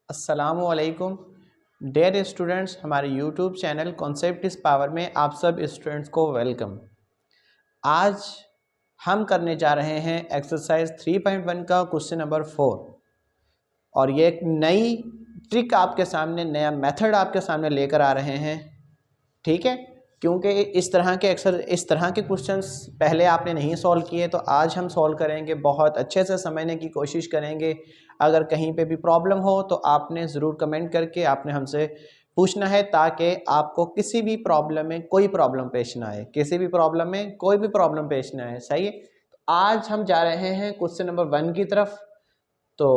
अस्सलामुअलैकुम dear students, हमारे YouTube channel concept इस पावर में आप सब स्टूडेंट्स को वेलकम। आज हम करने जा रहे हैं एक्सरसाइज 3.1 का क्वेश्चन नंबर 4 और ये एक नई ट्रिक आपके सामने, नया मेथड आपके सामने लेकर आ रहे हैं। ठीक है, क्योंकि इस तरह के क्वेश्चंस पहले आपने नहीं सॉल्व किए, तो आज हम सॉल्व करेंगे। बहुत अच्छे से समझने की कोशिश करेंगे। अगर कहीं पे भी प्रॉब्लम हो तो आपने ज़रूर कमेंट करके आपने हमसे पूछना है, ताकि आपको किसी भी प्रॉब्लम में कोई प्रॉब्लम पेश ना आए, किसी भी प्रॉब्लम में कोई भी प्रॉब्लम पेश ना आए। सही है, तो आज हम जा रहे हैं क्वेश्चन नंबर 1 की तरफ। तो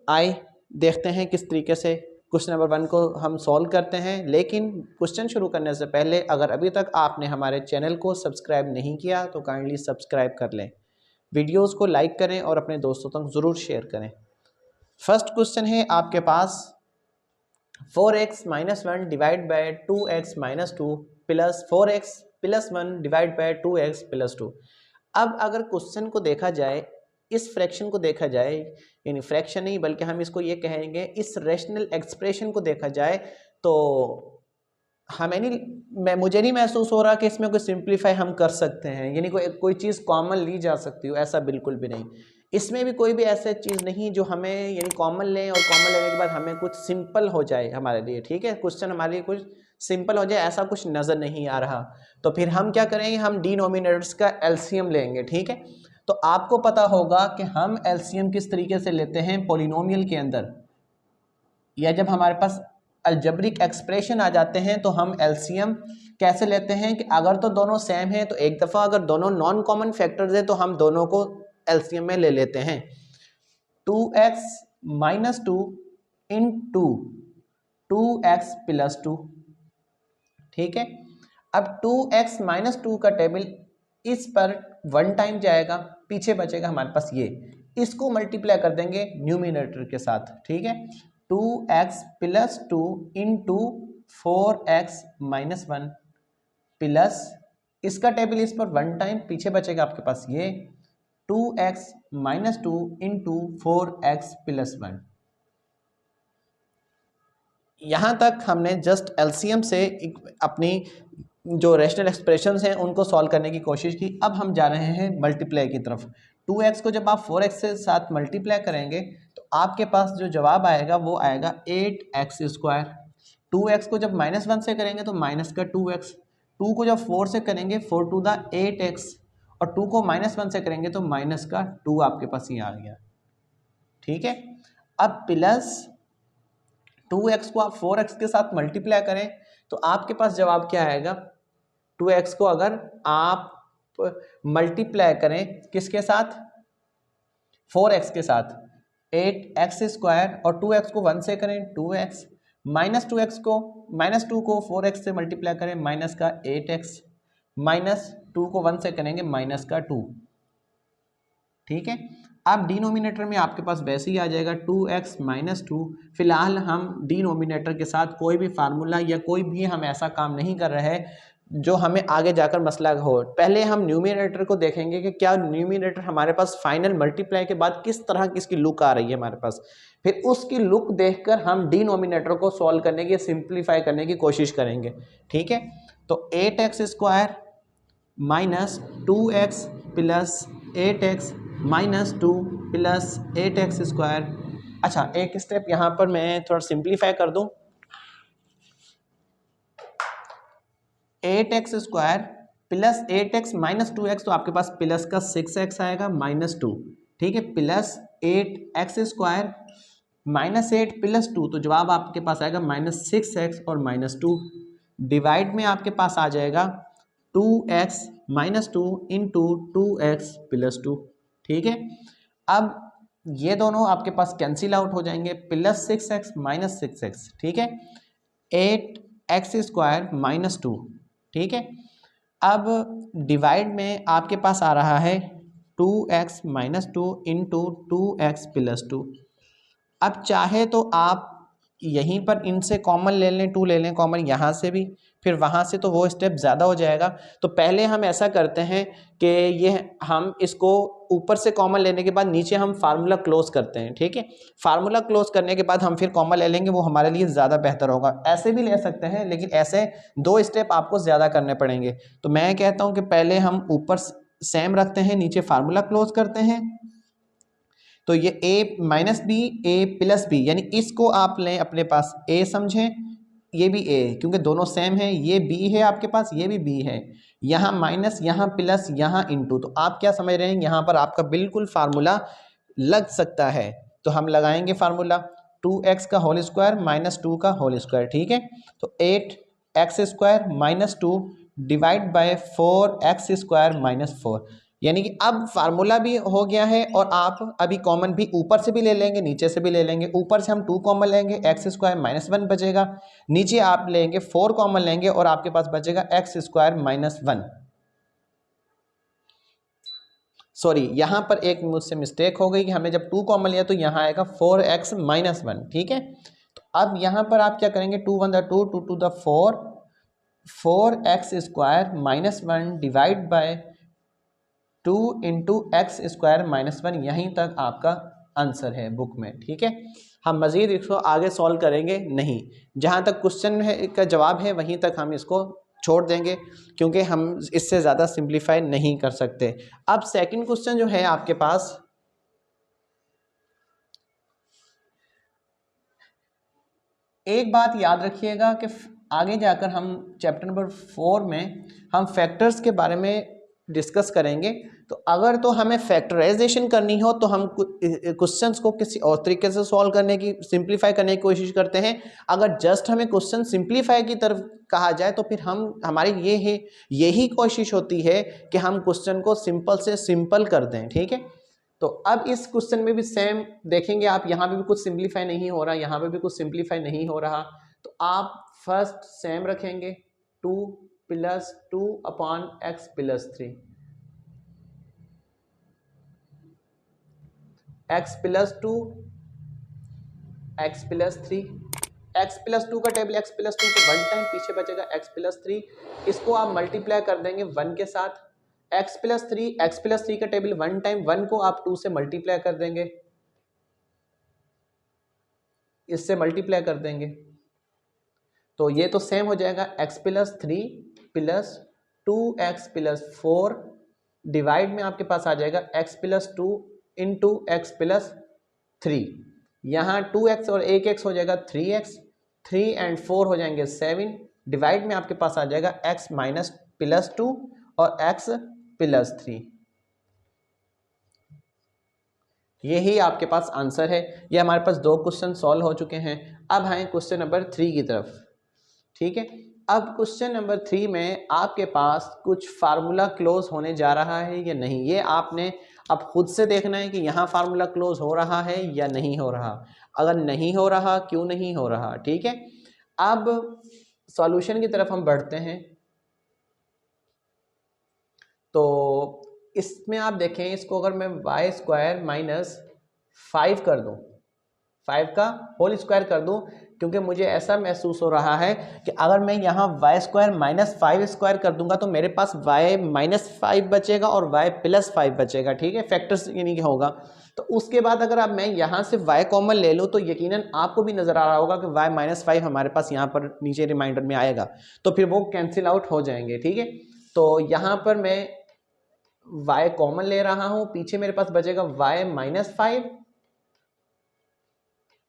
आइए देखते हैं किस तरीके से क्वेश्चन नंबर 1 को हम सॉल्व करते हैं। लेकिन क्वेश्चन शुरू करने से पहले अगर अभी तक आपने हमारे चैनल को सब्सक्राइब नहीं किया तो काइंडली सब्सक्राइब कर लें, वीडियोस को लाइक करें और अपने दोस्तों तक ज़रूर शेयर करें। फर्स्ट क्वेश्चन है आपके पास 4x minus 1 divide by 2x minus 2 plus 4x plus 1 divide by 2x plus 2। अब अगर क्वेश्चन को देखा जाए, इस फ्रैक्शन को देखा जाए, यानी फ्रैक्शन नहीं बल्कि हम इसको ये कहेंगे, इस रैशनल एक्सप्रेशन को देखा जाए, तो मुझे नहीं महसूस हो रहा कि इसमें कोई सिंप्लीफाई हम कर सकते हैं, यानी कोई चीज़ कॉमन ली जा सकती हो, ऐसा बिल्कुल भी नहीं। इसमें भी कोई भी ऐसा चीज़ नहीं जो हमें यानी कॉमन लें और कॉमन लेने के बाद हमें कुछ सिंपल हो जाए हमारे लिए। ठीक है, क्वेश्चन हमारे लिए कुछ सिंपल हो जाए, ऐसा कुछ नज़र नहीं आ रहा। तो फिर हम क्या करेंगे, हम डिनोमिनेटर्स का एलसीएम लेंगे। ठीक है, तो आपको पता होगा कि हम एलसीएम किस तरीके से लेते हैं पॉलिनोमियल के अंदर, या जब हमारे पास अलजेब्रिक एक्सप्रेशन आ जाते हैं तो हम एलसीएम कैसे लेते हैं कि अगर तो दोनों सेम है तो एक दफ़ा, अगर दोनों नॉन कॉमन फैक्टर्स है तो हम दोनों को एलसीएम में ले लेते हैं। 2x माइनस 2 इन 2x प्लस 2। ठीक है, अब 2x माइनस 2 का टेबल इस पर 1 टाइम जाएगा, पीछे बचेगा हमारे पास ये, इसको मल्टीप्लाई कर देंगे न्यूमिनेटर के साथ। ठीक है, 2x plus 2 into 4x minus 1 plus इसका टेबल इस पर 1 टाइम, पीछे बचेगा आपके पास ये 2x minus 2 into 4x plus 1। यहाँ तक हमने जस्ट एलसीएम से अपनी जो रैशनल एक्सप्रेशंस हैं उनको सॉल्व करने की कोशिश की। अब हम जा रहे हैं मल्टीप्लाई की तरफ। 2x को जब आप 4x से साथ मल्टीप्लाई करेंगे तो आपके पास जो जवाब आएगा वो आएगा 8x स्क्वायर। 2x को जब -1 से करेंगे तो माइनस का 2x, 2 को जब 4 से करेंगे 4 टू द 8x, और 2 को -1 से करेंगे तो माइनस का 2 आपके पास ये आ गया। ठीक है, अब प्लस 2x को आप 4x के साथ मल्टीप्लाई करें तो आपके पास जवाब क्या आएगा। 2x को अगर आप मल्टीप्लाई करें किसके साथ, 4x के साथ, 8x स्क्वायर, और 2x को 1 से करें 2x, माइनस 2 को 4x से मल्टीप्लाई करें माइनस का 8x, माइनस 2 को 1 से करेंगे माइनस का 2। ठीक है, अब डिनोमिनेटर में आपके पास वैसे ही आ जाएगा 2x माइनस 2। फिलहाल हम डिनोमिनेटर के साथ कोई भी फार्मूला या कोई भी हम ऐसा काम नहीं कर रहे हैं जो हमें आगे जाकर मसला हो। पहले हम न्यूमिनेटर को देखेंगे कि क्या न्यूमिनेटर हमारे पास फाइनल मल्टीप्लाई के बाद किस तरह की इसकी लुक आ रही है हमारे पास, फिर उसकी लुक देखकर हम डिनोमिनेटर को सॉल्व करने की, सिंप्लीफाई करने की कोशिश करेंगे। ठीक है, तो 8x square minus 2x plus 8x minus 2 plus 8x square. अच्छा, एक स्टेप यहाँ पर मैं थोड़ा सिंप्लीफाई कर दूँ। 8x square plus 8x minus 2x, तो आपके पास प्लस का 6x आएगा माइनस 2। ठीक है, plus 8x square minus 8 plus 2, तो जवाब आपके पास आएगा माइनस 6x और माइनस 2। डिवाइड में आपके पास आ जाएगा 2x minus 2 into 2x plus 2। ठीक है, अब ये दोनों आपके पास कैंसिल आउट हो जाएंगे, प्लस 6x माइनस 6x। ठीक है, 8x स्क्वायर माइनस 2। ठीक है, अब डिवाइड में आपके पास आ रहा है 2x minus 2 into 2x plus 2। अब चाहे तो आप यहीं पर इनसे कॉमन ले लें, 2 ले लें कॉमन यहाँ से भी, फिर वहाँ से तो वो स्टेप ज़्यादा हो जाएगा। तो पहले हम ऐसा करते हैं कि ये हम इसको ऊपर से कॉमन लेने के बाद नीचे हम फार्मूला क्लोज करते हैं, ठीक है। फार्मूला क्लोज करने के बाद हम फिर कॉमन ले लेंगे, वो हमारे लिए ज़्यादा बेहतर होगा। ऐसे भी ले सकते हैं, लेकिन ऐसे 2 स्टेप आपको ज़्यादा करने पड़ेंगे। तो मैं कहता हूँ कि पहले हम ऊपर सेम रखते हैं, नीचे फार्मूला क्लोज करते हैं। तो ये a minus B A plus B, यानी इसको आप लें अपने पास a समझें, ये भी a क्योंकि दोनों सेम है, ये b है आपके पास, ये भी b है, यहाँ माइनस यहाँ प्लस यहाँ इनटू। तो आप क्या समझ रहे हैं, यहाँ पर आपका बिल्कुल फार्मूला लग सकता है। तो हम लगाएंगे फार्मूला 2x का होल स्क्वायर माइनस 2 का होल स्क्वायर, ठीक है। तो 8x square minus 2 divide by 4x square minus 4, यानी कि अब फार्मूला भी हो गया है और आप अभी कॉमन भी ऊपर से भी ले लेंगे, नीचे से भी ले लेंगे। ऊपर से हम 2 कॉमन लेंगे, एक्स स्क्वायर माइनस 1 बचेगा, नीचे आप लेंगे 4 कॉमन लेंगे और आपके पास बचेगा एक्स स्क्वायर माइनस 1। सॉरी, यहाँ पर एक मुझसे मिस्टेक हो गई कि हमने जब 2 कॉमन लिया तो यहाँ आएगा 4x माइनस 1, ठीक है। तो अब यहाँ पर आप क्या करेंगे, 2 1 2 2 2 4, 4x square minus 1 divide bye 2 into x square minus 1, यहीं तक आपका आंसर है बुक में, ठीक है। हम मज़ीद इसको आगे सॉल्व करेंगे नहीं, जहाँ तक क्वेश्चन है का जवाब है वहीं तक हम इसको छोड़ देंगे, क्योंकि हम इससे ज़्यादा सिंप्लीफाई नहीं कर सकते। अब सेकंड क्वेश्चन जो है आपके पास, एक बात याद रखिएगा कि आगे जाकर हम चैप्टर नंबर 4 में हम फैक्टर्स के बारे में डिस्कस करेंगे। तो अगर तो हमें फैक्टराइजेशन करनी हो तो हम क्वेश्चंस को किसी और तरीके से सॉल्व करने की, सिंप्लीफाई करने की कोशिश करते हैं। अगर जस्ट हमें क्वेश्चन सिंप्लीफाई की तरफ कहा जाए तो फिर हम हमारी यही कोशिश होती है कि हम क्वेश्चन को सिंपल से सिंपल कर दें, ठीक है। तो अब इस क्वेश्चन में भी सेम देखेंगे आप, यहाँ पे भी कुछ सिंप्लीफाई नहीं हो रहा, यहाँ पे भी कुछ सिंप्लीफाई नहीं हो रहा। तो आप फर्स्ट सेम रखेंगे 2 plus 2 upon x plus 3, x plus 2 x plus 3, x plus 2 का टेबल एक्स प्लस 2 को 1 टाइम पीछे बचेगा एक्स प्लस 3, इसको आप मल्टीप्लाई कर देंगे 1 के साथ। एक्स प्लस 3 का टेबल 1 टाइम, 1 को आप 2 से मल्टीप्लाई कर देंगे, इससे मल्टीप्लाई कर देंगे। तो ये तो सेम हो जाएगा x plus 3 plus 2x plus 4 divide में आपके पास आ जाएगा x plus 2 into x plus 3। यहाँ 2x और 1x हो जाएगा 3x, 3 एंड 4 हो जाएंगे 7, डिवाइड में आपके पास आ जाएगा x माइनस प्लस 2 और x प्लस 3। यही आपके पास आंसर है। ये हमारे पास 2 क्वेश्चन सॉल्व हो चुके हैं। अब आए क्वेश्चन नंबर 3 की तरफ, ठीक है। अब क्वेश्चन नंबर 3 में आपके पास कुछ फार्मूला क्लोज होने जा रहा है या नहीं, ये आपने अब खुद से देखना है कि यहाँ फार्मूला क्लोज हो रहा है या नहीं हो रहा। अगर नहीं हो रहा, क्यों नहीं हो रहा, ठीक है। अब सॉल्यूशन की तरफ हम बढ़ते हैं। तो इसमें आप देखें, इसको अगर मैं वाई स्क्वायर माइनस 5 कर दूं, 5 का होल स्क्वायर कर दूं, क्योंकि मुझे ऐसा महसूस हो रहा है कि अगर मैं यहाँ वाई स्क्वायर माइनस 5 स्क्वायर कर दूंगा तो मेरे पास वाई माइनस 5 बचेगा और वाई प्लस 5 बचेगा, ठीक है, फैक्टर्स यानी कि होगा। तो उसके बाद अगर अब मैं यहाँ से वाई कॉमन ले लूँ तो यकीनन आपको भी नज़र आ रहा होगा कि वाई माइनस 5 हमारे पास यहाँ पर नीचे रिमाइंडर में आएगा, तो फिर वो कैंसिल आउट हो जाएंगे, ठीक है। तो यहाँ पर मैं y कॉमन ले रहा हूं, पीछे मेरे पास बचेगा y माइनस 5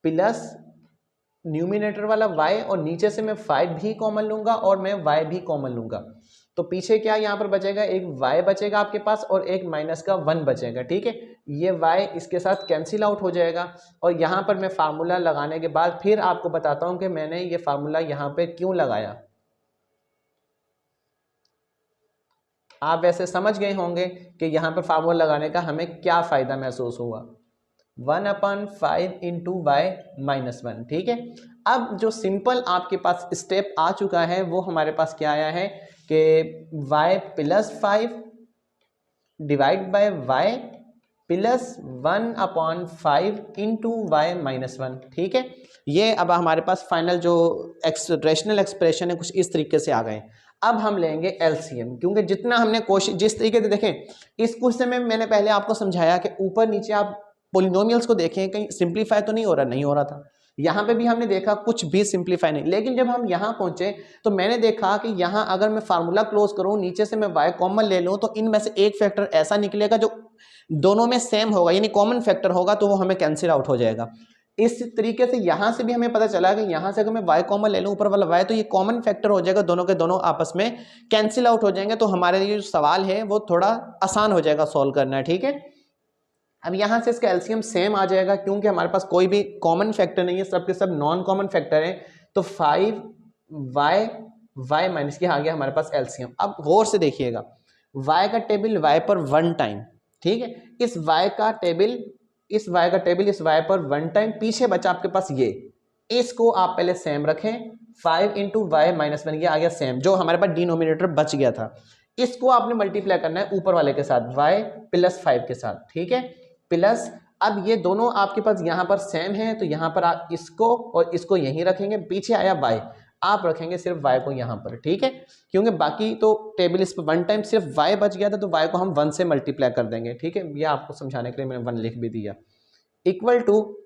प्लस न्यूमिनेटर वाला y, और नीचे से मैं 5 भी कॉमन लूंगा और मैं y भी कॉमन लूंगा। तो पीछे क्या यहाँ पर बचेगा, एक y बचेगा आपके पास और एक माइनस का 1 बचेगा, ठीक है। ये y इसके साथ कैंसिल आउट हो जाएगा। और यहाँ पर मैं फार्मूला लगाने के बाद फिर आपको बताता हूँ कि मैंने ये फार्मूला यहाँ पे क्यों लगाया। आप वैसे समझ गए होंगे कि यहाँ पर फार्मूला लगाने का हमें क्या फ़ायदा महसूस हुआ, 1/5 इंटू वाई माइनस 1, ठीक है। अब जो सिंपल आपके पास स्टेप आ चुका है वो हमारे पास क्या आया है कि y plus 5 divide by y +1/5 into Y -1। ठीक है, ये अब हमारे पास फाइनल जो रेशनल एक्सप्रेशन है कुछ इस तरीके से आ गए। अब हम लेंगे एलसीएम, क्योंकि जितना हमने कोशिश जिस तरीके से देखें इस क्वेश्चन में मैंने पहले आपको समझाया कि ऊपर नीचे आप पोलिनोमियल्स को देखें कहीं सिंप्लीफाई तो नहीं हो रहा था। यहाँ पे भी हमने देखा कुछ भी सिंप्लीफाई नहीं, लेकिन जब हम यहाँ पहुंचे तो मैंने देखा कि यहाँ अगर मैं फार्मूला क्लोज करूँ नीचे से मैं y कॉमन ले लूँ तो इनमें से एक फैक्टर ऐसा निकलेगा जो दोनों में सेम होगा, यानी कॉमन फैक्टर होगा, तो वो हमें कैंसिल आउट हो जाएगा। इस तरीके से यहाँ से भी हमें पता चला कि यहाँ से अगर मैं y कॉमन ले लूँ ऊपर वाला y तो ये कॉमन फैक्टर हो जाएगा, दोनों के दोनों आपस में कैंसिल आउट हो जाएंगे, तो हमारे लिए जो सवाल है वो थोड़ा आसान हो जाएगा सॉल्व करना। ठीक है, अब यहाँ से इसका एलसीएम सेम आ जाएगा क्योंकि हमारे पास कोई भी कॉमन फैक्टर नहीं है, सबके सब नॉन कॉमन फैक्टर हैं, तो 5y माइनस के आ गया हमारे पास एलसीएम। अब गौर से देखिएगा y का टेबल y पर 1 टाइम, ठीक है, इस y का टेबल इस y पर 1 टाइम, पीछे बचा आपके पास ये, इसको आप पहले सेम रखें, 5 इंटू वाई -1 ये आ गया सेम, जो हमारे पास डिनोमिनेटर बच गया था, इसको आपने मल्टीप्लाई करना है ऊपर वाले के साथ y +5 के साथ। ठीक है, प्लस अब ये दोनों आपके पास यहाँ पर सेम है तो यहाँ पर आप इसको और इसको यहीं रखेंगे, पीछे आया y, आप रखेंगे सिर्फ y को यहाँ पर। ठीक है, क्योंकि बाकी तो टेबल इस पर 1 टाइम सिर्फ y बच गया था तो y को हम 1 से मल्टीप्लाई कर देंगे। ठीक है, ये आपको समझाने के लिए मैंने 1 लिख भी दिया, इक्वल टू,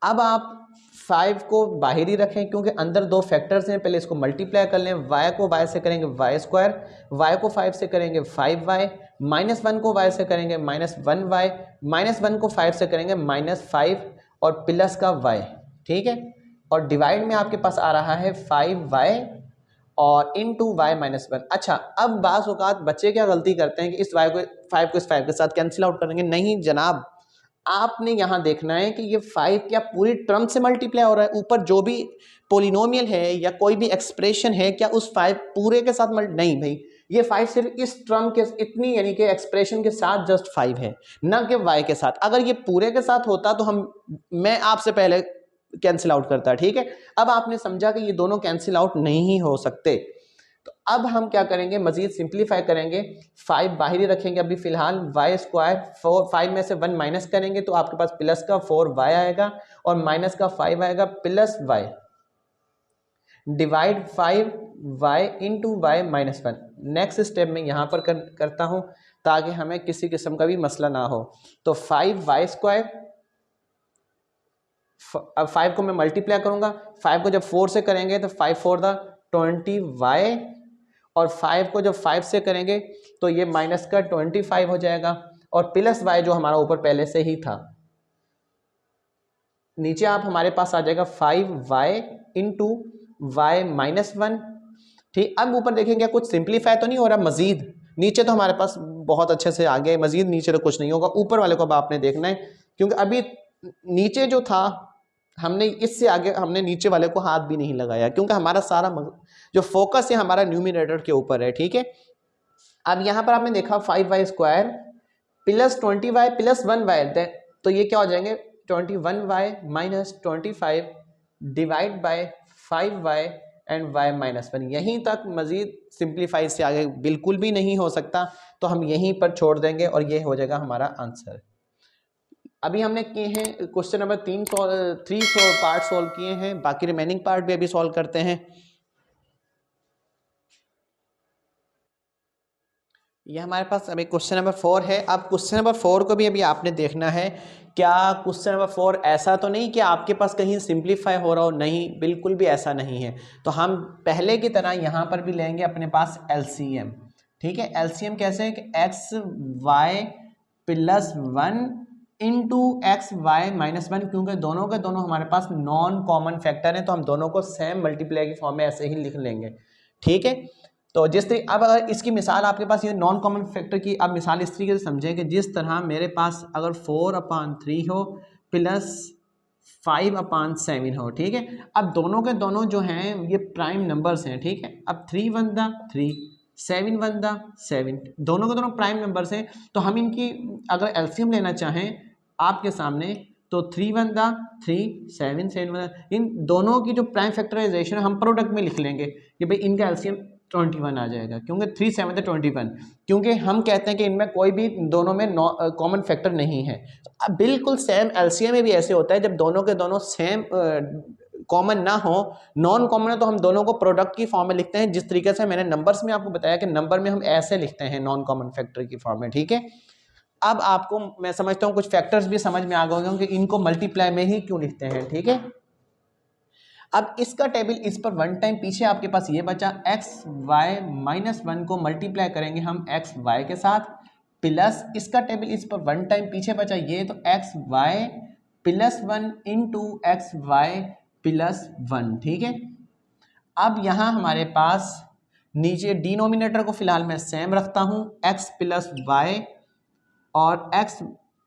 अब आप 5 को बाहर ही रखें क्योंकि अंदर दो फैक्टर्स हैं, पहले इसको मल्टीप्लाई कर लें, y को y से करेंगे y², y को 5 से करेंगे 5y, -1 को y से करेंगे -1y, -1 को 5 से करेंगे -5 और प्लस का y। ठीक है, और डिवाइड में आपके पास आ रहा है 5y और इंटू y -1। अच्छा, अब बाज़ औक़ात बच्चे क्या गलती करते हैं कि इस y को 5 को इस 5 के साथ कैंसिल आउट करेंगे, नहीं जनाब, आपने यहाँ देखना है कि ये 5 क्या पूरी टर्म से मल्टीप्लाई हो रहा है, ऊपर जो भी पोलिनोमियल है या कोई भी एक्सप्रेशन है क्या उस 5 पूरे के साथ नहीं भाई, ये 5 सिर्फ इस टर्म के इतनी यानी कि एक्सप्रेशन के साथ जस्ट 5 है, ना कि y के साथ। अगर ये पूरे के साथ होता तो मैं आपसे पहले कैंसिल आउट करता। ठीक है, अब आपने समझा कि ये दोनों कैंसिल आउट नहीं हो सकते, तो अब हम क्या करेंगे, मजीद सिंप्लीफाई करेंगे, 5 बाहर ही रखेंगे अभी फिलहाल, y स्क्वायर 5 में से 1 माइनस करेंगे तो आपके पास प्लस का 4y आएगा और माइनस का 5 आएगा plus y, divide 5y into y -1। Next step में यहाँ पर करता हूँ ताकि हमें किसी किस्म का भी मसला ना हो, तो 5y स्क्वायर, अब 5 को मैं मल्टीप्लाई करूँगा, 5 को जब 4 से करेंगे तो 5 4 20y, और 5 को जब 5 से करेंगे तो ये माइनस का 25 हो जाएगा और प्लस y जो हमारा ऊपर पहले से ही था, नीचे आप हमारे पास आ जाएगा 5y इंटू y -1। ठीक, अब ऊपर देखेंगे क्या कुछ सिंप्लीफाई तो नहीं हो रहा, मजीद नीचे तो हमारे पास बहुत अच्छे से आ गया, मजीद नीचे तो कुछ नहीं होगा, ऊपर वाले को अब आपने देखना है क्योंकि अभी नीचे जो था हमने इससे आगे हमने नीचे वाले को हाथ भी नहीं लगाया क्योंकि हमारा सारा जो फोकस है हमारा न्यूमिनेटर के ऊपर है। ठीक है, अब यहाँ पर आपने देखा 5y square plus 20y plus 1y, तो ये क्या हो जाएंगे 21y -25 divide by 5y and y -1। यहीं तक, मजीद सिंप्लीफाई से आगे बिल्कुल भी नहीं हो सकता, तो हम यहीं पर छोड़ देंगे और ये हो जाएगा हमारा आंसर। अभी हमने किए हैं क्वेश्चन नंबर 3 पार्ट सॉल्व किए हैं, बाकी रिमेनिंग पार्ट भी अभी सॉल्व करते हैं। ये हमारे पास अभी क्वेश्चन नंबर 4 है। अब क्वेश्चन नंबर 4 को भी अभी आपने देखना है, क्या क्वेश्चन नंबर 4 ऐसा तो नहीं कि आपके पास कहीं सिंप्लीफाई हो रहा हो, नहीं, बिल्कुल भी ऐसा नहीं है। तो हम पहले की तरह यहाँ पर भी लेंगे अपने पास एलसीएम। ठीक है, एलसीएम कैसे है कि xy + 1 इंटू xy -1, क्योंकि दोनों के दोनों हमारे पास नॉन कॉमन फैक्टर हैं तो हम दोनों को सेम मल्टीप्लाई की फॉर्म में ऐसे ही लिख लेंगे। ठीक है, तो जिस तरीके, अब अगर इसकी मिसाल आपके पास ये नॉन कॉमन फैक्टर की अब मिसाल इस तरीके से समझें कि जिस तरह मेरे पास अगर 4/3 हो प्लस 5/7 हो। ठीक है, अब दोनों के दोनों जो हैं ये प्राइम नंबर्स हैं। ठीक है, अब 3 1 3 7 1 7, दोनों के दोनों प्राइम नंबर्स हैं, तो हम इनकी अगर एलसीएम लेना चाहें आपके सामने तो 3 1 3 7 7 1, इन दोनों की जो प्राइम फैक्टराइजेशन हम प्रोडक्ट में लिख लेंगे कि भाई इनका एलसीएम 21 आ जाएगा, क्योंकि 3 7 21, क्योंकि हम कहते हैं कि इनमें कोई भी दोनों में कॉमन फैक्टर नहीं है। अब बिल्कुल सेम एलसीएम में भी ऐसे होता है, जब दोनों के दोनों सेम कॉमन ना हो, नॉन कॉमन है, तो हम दोनों को प्रोडक्ट की फॉर्म में लिखते हैं, जिस तरीके से मैंने नंबर्स में आपको बताया कि नंबर में हम ऐसे लिखते हैं नॉन कॉमन फैक्टर की फॉर्म में, ठीक है। अब आपको मैं समझता हूँ कुछ फैक्टर्स भी समझ में आ गए होंगे कि इनको मल्टीप्लाई में ही क्यों लिखते हैं, ठीक है। अब इसका टेबल इस पर वन टाइम पीछे आपके पास ये बचा, एक्स वाई माइनस 1 को मल्टीप्लाई करेंगे हम एक्स वाई के साथ, प्लस इसका टेबल इस पर वन टाइम पीछे बचा ये, तो X Y plus 1 into X Y plus 1, ठीक है। अब यहाँ हमारे पास नीचे डिनोमिनेटर को फिलहाल मैं सेम रखता हूँ, एक्स प्लस वाई और एक्स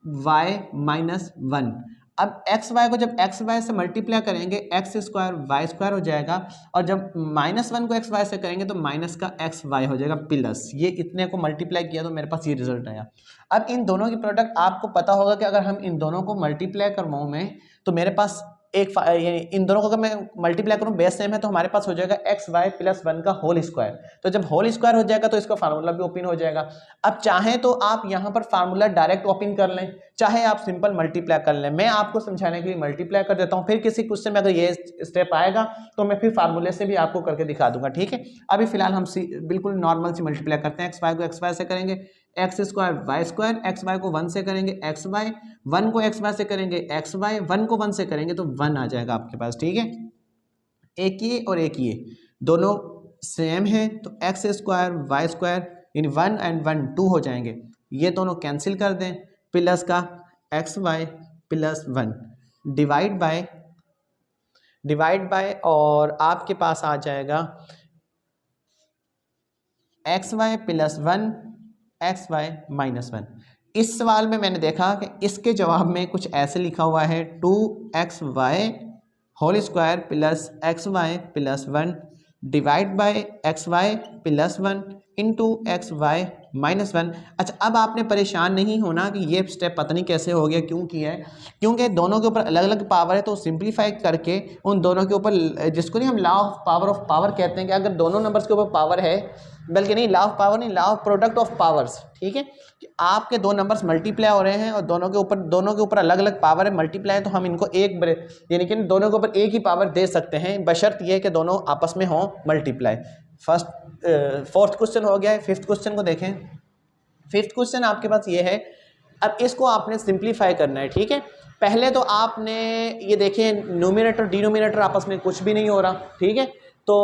वाई माइनस 1। अब एक्स वाई को जब एक्स वाई से मल्टीप्लाई करेंगे एक्स स्क्वायर वाई स्क्वायर हो जाएगा, और जब -1 को एक्स वाई से करेंगे तो माइनस का एक्स वाई हो जाएगा प्लस, ये इतने को मल्टीप्लाई किया तो मेरे पास ये रिजल्ट आया। अब इन दोनों की प्रोडक्ट आपको पता होगा कि अगर हम इन दोनों को मल्टीप्लाई करवाऊँ मैं, तो मेरे पास एक इन दोनों को अगर मैं मल्टीप्लाई करूँ बेस सेम है, तो हमारे पास हो जाएगा एक्स वाई प्लस 1 का होल स्क्वायर। तो जब होल स्क्वायर हो जाएगा तो इसका फार्मूला भी ओपन हो जाएगा। अब चाहे तो आप यहाँ पर फार्मूला डायरेक्ट ओपन कर लें, चाहे आप सिंपल मल्टीप्लाई कर लें। मैं आपको समझाने के लिए मल्टीप्लाई कर देता हूँ, फिर किसी क्वेश्चन में अगर ये स्टेप आएगा तो मैं फिर फार्मूले से भी आपको करके दिखा दूंगा, ठीक है। अभी फिलहाल हम बिल्कुल नॉर्मल से मल्टीप्लाई करते हैं। एक्स वाई को एक्स वाई से करेंगे X square Y square, X Y को 1 से करेंगे एक्स वाई, 1 को एक्स वाई से करेंगे एक्स वाई, 1 को 1 से करेंगे तो 1 आ जाएगा आपके पास, ठीक है। एक ये और एक ये दोनों सेम है, तो एक्स स्क्वायर वाई स्क्वायर यानी 1 एंड 1 2 हो जाएंगे, ये दोनों कैंसिल कर दें, प्लस का X Y plus 1 divide by और आपके पास आ जाएगा X Y plus 1 X Y minus 1। इस सवाल में मैंने देखा कि इसके जवाब में कुछ ऐसे लिखा हुआ है 2 XY whole square plus X Y plus 1 divide by X Y plus 1 into X Y minus 1। अच्छा, अब आपने परेशान नहीं होना कि ये स्टेप पता नहीं कैसे हो गया, क्यों किया है, क्योंकि दोनों के ऊपर अलग अलग पावर है, तो सिंप्लीफाई करके उन दोनों के ऊपर, जिसको नहीं हम लॉ ऑफ पावर कहते हैं कि अगर दोनों नंबर्स के ऊपर पावर है, बल्कि नहीं लॉ ऑफ पावर नहीं, law of product of powers, ठीक है, कि आपके दो नंबर्स मल्टीप्लाई हो रहे हैं और दोनों के ऊपर अलग अलग पावर है, मल्टीप्लाई है, तो हम इनको एक यानी कि दोनों के ऊपर एक ही पावर दे सकते हैं, बशर्त ये कि दोनों आपस में हों मल्टीप्लाई। फोर्थ क्वेश्चन हो गया है। फिफ्थ क्वेश्चन को देखें। फिफ्थ क्वेश्चन आपके पास ये है, अब इसको आपने सिंप्लीफाई करना है, ठीक है। पहले तो आपने ये देखें न्यूमरेटर डिनोमिनेटर आपस में कुछ भी नहीं हो रहा, ठीक है। तो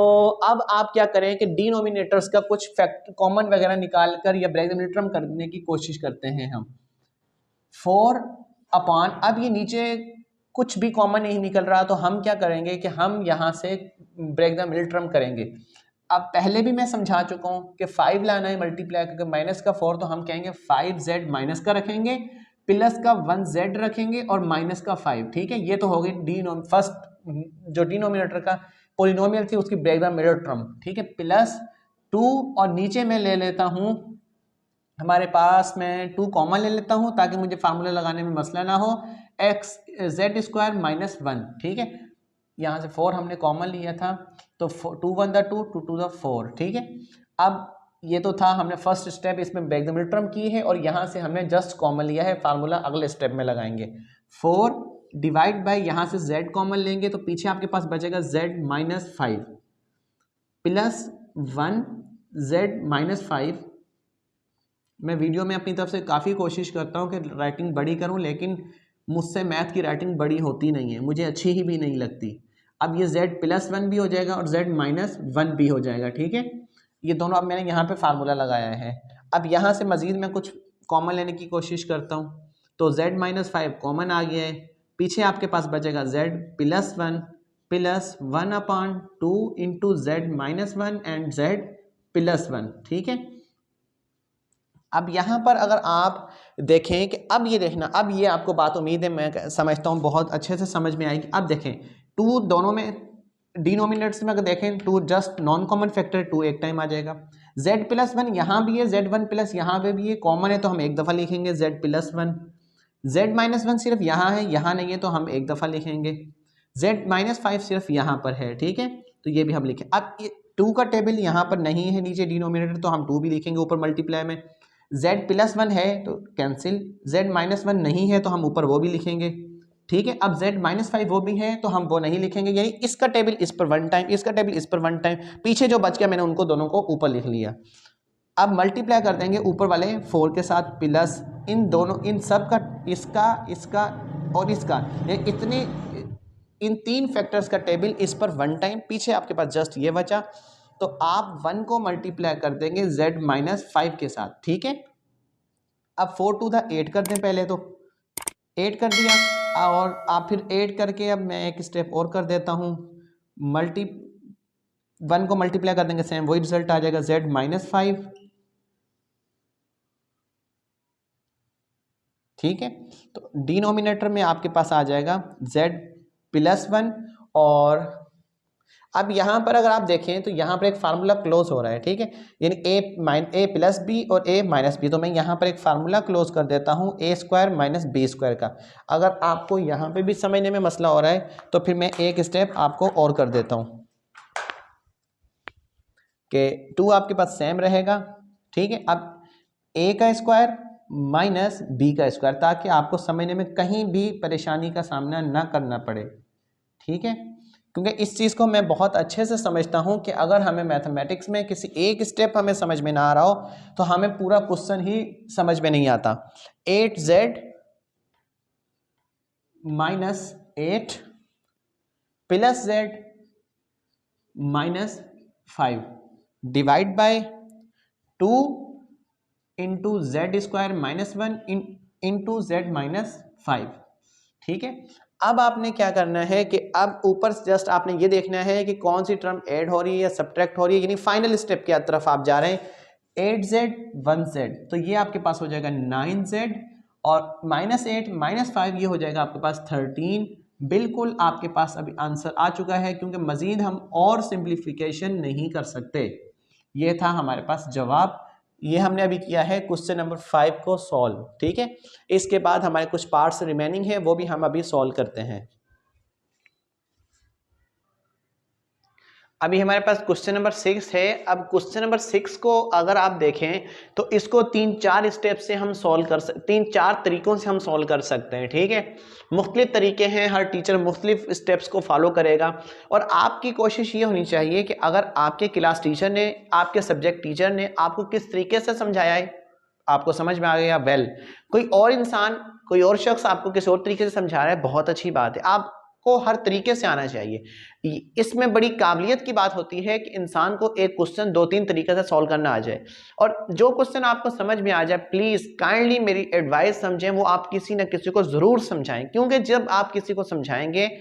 अब आप क्या करें कि डिनोमिनेटर्स का कुछ फैक्ट कॉमन वगैरह निकाल कर या ब्रैकेट करने की कोशिश करते हैं हम। 4 अपॉन, अब ये नीचे कुछ भी कॉमन नहीं निकल रहा, तो हम क्या करेंगे कि हम यहाँ से ब्रेक द मिडिल टर्म करेंगे। अब पहले भी मैं समझा चुका हूँ कि 5 लाना है मल्टीप्लाई करके माइनस का 4, तो हम कहेंगे 5z माइनस का रखेंगे, प्लस का 1z रखेंगे और माइनस का 5, ठीक है। ये तो हो गई फर्स्ट जो डिनोमिनेटर का पोलिनोमियल थी उसकी ब्रेक द मिडिल टर्म, ठीक है। प्लस 2 और नीचे मैं ले लेता हूँ, हमारे पास मैं 2 कॉमन ले लेता हूँ ताकि मुझे फार्मूला लगाने में मसला ना हो, एक्स जेड स्क्वायर माइनस 1, ठीक है। यहाँ से 4 हमने कॉमन लिया था, तो 2 1 द 2 2 2 द 4, ठीक है। अब ये तो था, हमने फर्स्ट स्टेप इसमें ब्रेक द मिडिल टर्म की है और यहाँ से हमने जस्ट कॉमन लिया है, फार्मूला अगले स्टेप में लगाएंगे। 4 डिवाइड बाय यहाँ से z कॉमन लेंगे तो पीछे आपके पास बचेगा z minus 5 plus 1 z minus 5। मैं वीडियो में अपनी तरफ से काफ़ी कोशिश करता हूँ कि राइटिंग बड़ी करूँ, लेकिन मुझसे मैथ की राइटिंग बड़ी होती नहीं है, मुझे अच्छी ही भी नहीं लगती। अब ये z प्लस 1 भी हो जाएगा और z माइनस 1 भी हो जाएगा, ठीक है। ये दोनों अब मैंने यहाँ पे फार्मूला लगाया है। अब यहाँ से मज़ीद मैं कुछ कॉमन लेने की कोशिश करता हूँ, तो z माइनस 5 कॉमन आ गया है, पीछे आपके पास बचेगा z plus 1 plus 1 upon 2 into z minus 1 and z plus 1, ठीक है। अब यहाँ पर अगर आप देखें कि अब ये देखना, अब ये आपको बात उम्मीद है मैं समझता हूँ बहुत अच्छे से समझ में आएगी। अब देखें 2 दोनों में डिनोमिनेटर्स में अगर देखें 2 जस्ट नॉन कॉमन फैक्टर 2 एक टाइम आ जाएगा। z प्लस 1 यहाँ भी है, z1 प्लस यहाँ पे भी है, कॉमन है तो हम एक दफ़ा लिखेंगे z प्लस 1। z माइनस 1 सिर्फ यहाँ है, यहाँ नहीं है तो हम एक दफ़ा लिखेंगे। z माइनस 5 सिर्फ यहाँ पर है, ठीक है, तो ये भी हम लिखें। अब 2 का टेबल यहाँ पर नहीं है नीचे डिनोमिनेटर, तो हम 2 भी लिखेंगे ऊपर मल्टीप्लाई में। z+1 है तो कैंसिल, z-1 नहीं है तो हम ऊपर वो भी लिखेंगे, ठीक है। अब z-5 वो भी है तो हम वो नहीं लिखेंगे, यानी इसका टेबल इस पर 1 टाइम, इसका टेबल इस पर 1 टाइम, पीछे जो बच गया मैंने उनको दोनों को ऊपर लिख लिया। अब मल्टीप्लाई कर देंगे ऊपर वाले 4 के साथ प्लस इन दोनों, इन सब का, इसका और इसका, इतने इन 3 फैक्टर्स का टेबल इस पर 1 टाइम, पीछे आपके पास जस्ट ये बचा, तो आप 1 को मल्टीप्लाई कर देंगे z-5 के साथ, ठीक है। अब 4 टू द 8 कर दें, पहले तो 8 कर दिया, और आप फिर 8 करके अब मैं एक स्टेप और कर देता हूँ, 1 को मल्टीप्लाई कर देंगे, सेम वही रिजल्ट आ जाएगा, z-5, ठीक है। तो डिनोमिनेटर में आपके पास आ जाएगा z+1, और अब यहाँ पर अगर आप देखें तो यहाँ पर एक फार्मूला क्लोज हो रहा है, ठीक है, यानी a+b और a-b, तो मैं यहाँ पर एक फार्मूला क्लोज कर देता हूँ a² - b² का। अगर आपको यहाँ पे भी समझने में मसला हो रहा है तो फिर मैं एक स्टेप आपको और कर देता हूँ कि 2 आपके पास सेम रहेगा, ठीक है। अब a² - b², ताकि आपको समझने में कहीं भी परेशानी का सामना ना करना पड़े, ठीक है। क्योंकि इस चीज़ को मैं बहुत अच्छे से समझता हूं कि अगर हमें मैथमेटिक्स में किसी एक स्टेप हमें समझ में ना आ रहा हो तो हमें पूरा क्वेश्चन ही समझ में नहीं आता। 8z - 8 plus z - 5 divide bye 2 into z² -1 into z - 5, ठीक है। अब आपने क्या करना है कि अब ऊपर जस्ट आपने ये देखना है कि कौन सी टर्म ऐड हो रही है या सब्ट्रैक्ट हो रही है, यानी फाइनल स्टेप की तरफ आप जा रहे हैं। 8z 1z, तो ये आपके पास हो जाएगा 9z, और -8 - 5 ये हो जाएगा आपके पास 13। बिल्कुल आपके पास अभी आंसर आ चुका है, क्योंकि मजीद हम और सिंप्लीफिकेशन नहीं कर सकते। ये था हमारे पास जवाब। ये हमने अभी किया है क्वेश्चन नंबर 5 को सॉल्व, ठीक है। इसके बाद हमारे कुछ पार्ट्स रिमेनिंग है, वो भी हम अभी सॉल्व करते हैं। अभी हमारे पास क्वेश्चन नंबर 6 है। अब क्वेश्चन नंबर 6 को अगर आप देखें तो इसको 3-4 स्टेप से हम सॉल्व कर सकते, 3-4 तरीकों से हम सॉल्व कर सकते हैं, ठीक है। मुख्तलिफ तरीके हैं, हर टीचर मुख्तलिफ स्टेप्स को फॉलो करेगा, और आपकी कोशिश ये होनी चाहिए कि अगर आपके क्लास टीचर ने, आपके सब्जेक्ट टीचर ने आपको किस तरीके से समझाया है, आपको समझ में आ गया, वेल। कोई और इंसान, कोई और शख्स आपको किसी और तरीके से समझा रहा है, बहुत अच्छी बात है, आपको हर तरीके से आना चाहिए। इसमें बड़ी काबिलियत की बात होती है कि इंसान को एक क्वेश्चन 2-3 तरीके से सॉल्व करना आ जाए, और जो क्वेश्चन आपको समझ में आ जाए, प्लीज काइंडली मेरी एडवाइस समझें, वो आप किसी न किसी को जरूर समझाएं, क्योंकि जब आप किसी को समझाएंगे,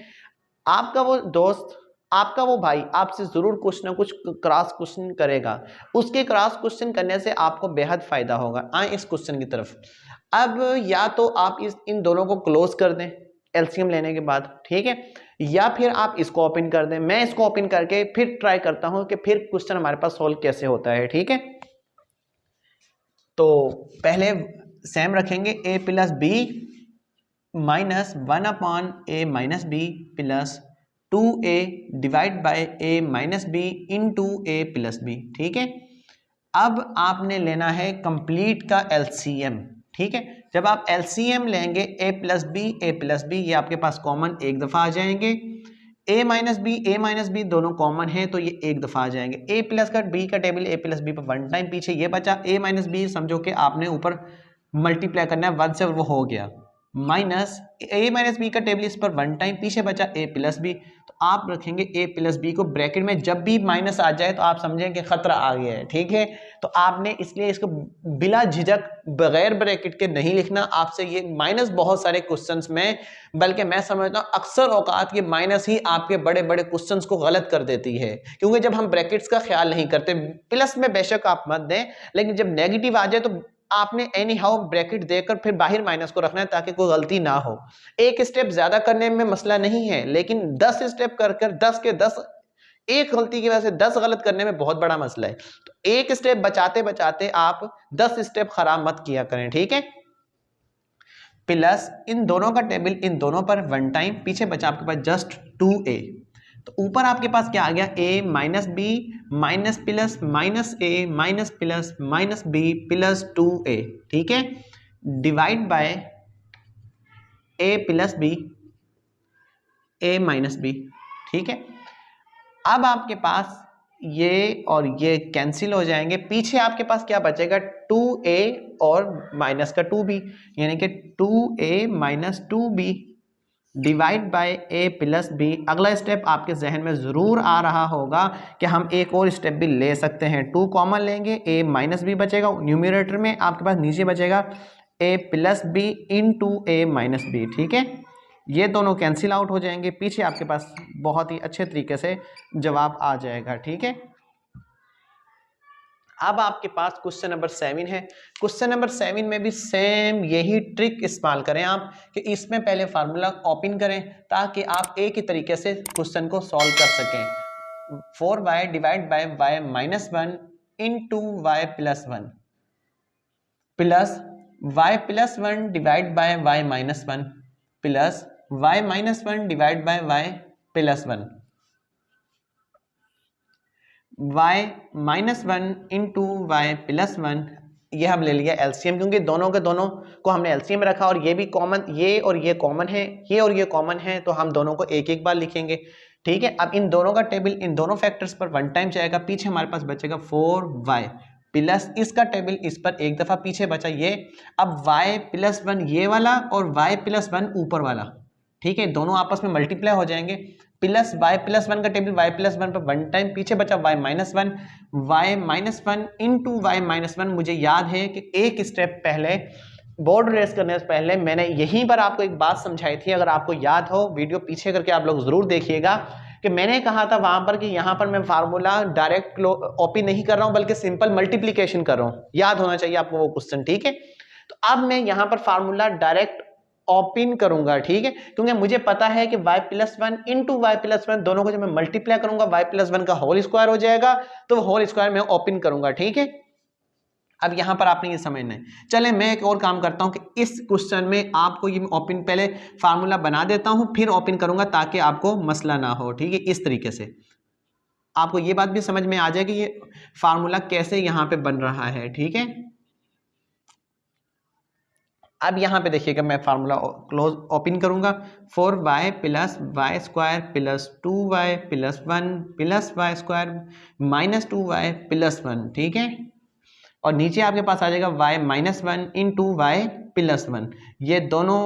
आपका वो दोस्त, आपका वो भाई आपसे जरूर कुछ ना कुछ क्रॉस क्वेश्चन करेगा, उसके क्रॉस क्वेश्चन करने से आपको बेहद फायदा होगा। आए इस क्वेश्चन की तरफ। अब या तो आप इन दोनों को क्लोज कर दें एलसीएम लेने के बाद, ठीक है, या फिर आप इसको ओपन कर दें। मैं इसको ओपन करके फिर ट्राई करता हूं कि फिर क्वेश्चन हमारे पास सॉल्व कैसे होता है, ठीक है। तो पहले सेम रखेंगे, a+b -1/a-b plus 2a divide by a-b into a+b, ठीक है। अब आपने लेना है कंप्लीट का एलसीएम, ठीक है। जब आप एलसीएम लेंगे a+b ये आपके पास कॉमन एक दफा आ जाएंगे, a-b दोनों कॉमन है तो ये एक दफा आ जाएंगे। a+ का b का टेबल a+b पर 1 टाइम, पीछे ये बचा a-b, समझो कि आपने ऊपर मल्टीप्लाई करना है 1 से, वो हो गया, माइनस a-b का टेबल इस पर 1 टाइम, पीछे बचा a+b, तो आप रखेंगे a+b को ब्रैकेट में, जब भी माइनस आ जाए तो आप समझें कि खतरा आ गया है, ठीक है। तो आपने इसलिए इसको बिला झिझक बगैर ब्रैकेट के नहीं लिखना। आपसे ये माइनस बहुत सारे क्वेश्चंस में, बल्कि मैं समझता हूँ अक्सर औकात ये माइनस ही आपके बड़े बड़े क्वेश्चंस को गलत कर देती है, क्योंकि जब हम ब्रैकेट्स का ख्याल नहीं करते, प्लस में बेशक आप मत दें, लेकिन जब नेगेटिव आ जाए तो आपने एनी हाउ ब्रैकेट देकर फिर बाहर माइनस को रखना है, ताकि कोई गलती ना हो। एक स्टेप ज्यादा करने में मसला नहीं है, लेकिन 10 स्टेप कर 10 के 10, एक गलती की वजह से 10 गलत करने में बहुत बड़ा मसला है। तो एक स्टेप बचाते बचाते आप 10 स्टेप खराब मत किया करें, ठीक है। प्लस इन दोनों का टेबल इन दोनों पर 1 टाइम, पीछे बचा आपके पास जस्ट 2a तो ऊपर आपके पास क्या आ गया, a minus B minus plus minus a minus plus minus b plus 2a, ठीक है, divide by a plus b a minus b, ठीक है। अब आपके पास ये और ये कैंसिल हो जाएंगे, पीछे आपके पास क्या बचेगा, 2a और माइनस का 2b, यानी कि 2a minus 2b divide by a plus b। अगला स्टेप आपके जहन में ज़रूर आ रहा होगा कि हम एक और स्टेप भी ले सकते हैं, 2 कॉमन लेंगे, a माइनस b बचेगा न्यूमरेटर में, आपके पास नीचे बचेगा a plus b into a minus b, ठीक है। ये दोनों कैंसिल आउट हो जाएंगे, पीछे आपके पास बहुत ही अच्छे तरीके से जवाब आ जाएगा, ठीक है। अब आपके पास क्वेश्चन नंबर 7 है। क्वेश्चन नंबर 7 में भी सेम यही ट्रिक इस्तेमाल करें आप कि इसमें पहले फार्मूला ओपन करें ताकि आप एक ही तरीके से क्वेश्चन को सॉल्व कर सकें। 4y divide by y minus 1 into Y plus 1 plus y plus 1 divide by y minus 1 plus y minus 1 divide by y plus 1, y minus 1 into Y plus 1, ये हम ले लिया एलसीएम, क्योंकि दोनों के दोनों को हमने एलसीएम में रखा और ये भी कॉमन, ये और ये कॉमन है, ये और ये कॉमन है, तो हम दोनों को एक एक बार लिखेंगे, ठीक है। अब इन दोनों का टेबल इन दोनों फैक्टर्स पर 1 टाइम जाएगा, पीछे हमारे पास बचेगा 4y प्लस इसका टेबल इस पर एक दफा पीछे बचा ये, अब y प्लस 1 ये वाला और y प्लस 1 ऊपर वाला, ठीक है, दोनों आपस में मल्टीप्लाई हो जाएंगे, प्लस y प्लस 1 का टेबल y प्लस 1 पर 1 टाइम पीछे बचा y minus 1, y minus 1 into Y minus 1। मुझे याद है कि एक स्टेप पहले बोर्ड रेस करने से पहले मैंने यहीं पर आपको एक बात समझाई थी, अगर आपको याद हो वीडियो पीछे करके आप लोग जरूर देखिएगा, कि मैंने कहा था वहां पर कि यहां पर मैं फार्मूला डायरेक्ट कॉपी नहीं कर रहा हूं बल्कि सिंपल मल्टीप्लीकेशन कर रहा हूं, याद होना चाहिए आपको वो क्वेश्चन, ठीक है। तो अब मैं यहां पर फार्मूला डायरेक्ट ओपन करूंगा, ठीक है, क्योंकि मुझे पता है कि y plus 1 into Y plus 1 दोनों को जब मैं मल्टीप्लाई करूंगा y प्लस 1 का होल स्क्वायर हो जाएगा, तो होल स्क्वायर में ओपन करूंगा, ठीक है। अब यहां पर आपने ये समझना है। चले मैं एक और काम करता हूं कि इस क्वेश्चन में आपको ये ओपन पहले फार्मूला बना देता हूं फिर ओपन करूंगा ताकि आपको मसला ना हो, ठीक है। इस तरीके से आपको ये बात भी समझ में आ जाएगी ये फार्मूला कैसे यहां पे बन रहा है, ठीक है। अब यहां पे देखिएगा मैं फार्मूला क्लोज ओपन करूंगा, 4y plus Y square plus 2y plus 1 plus Y square minus 2y plus 1, ठीक है, और नीचे आपके पास आ जाएगा y minus 1 into Y plus 1, ये दोनों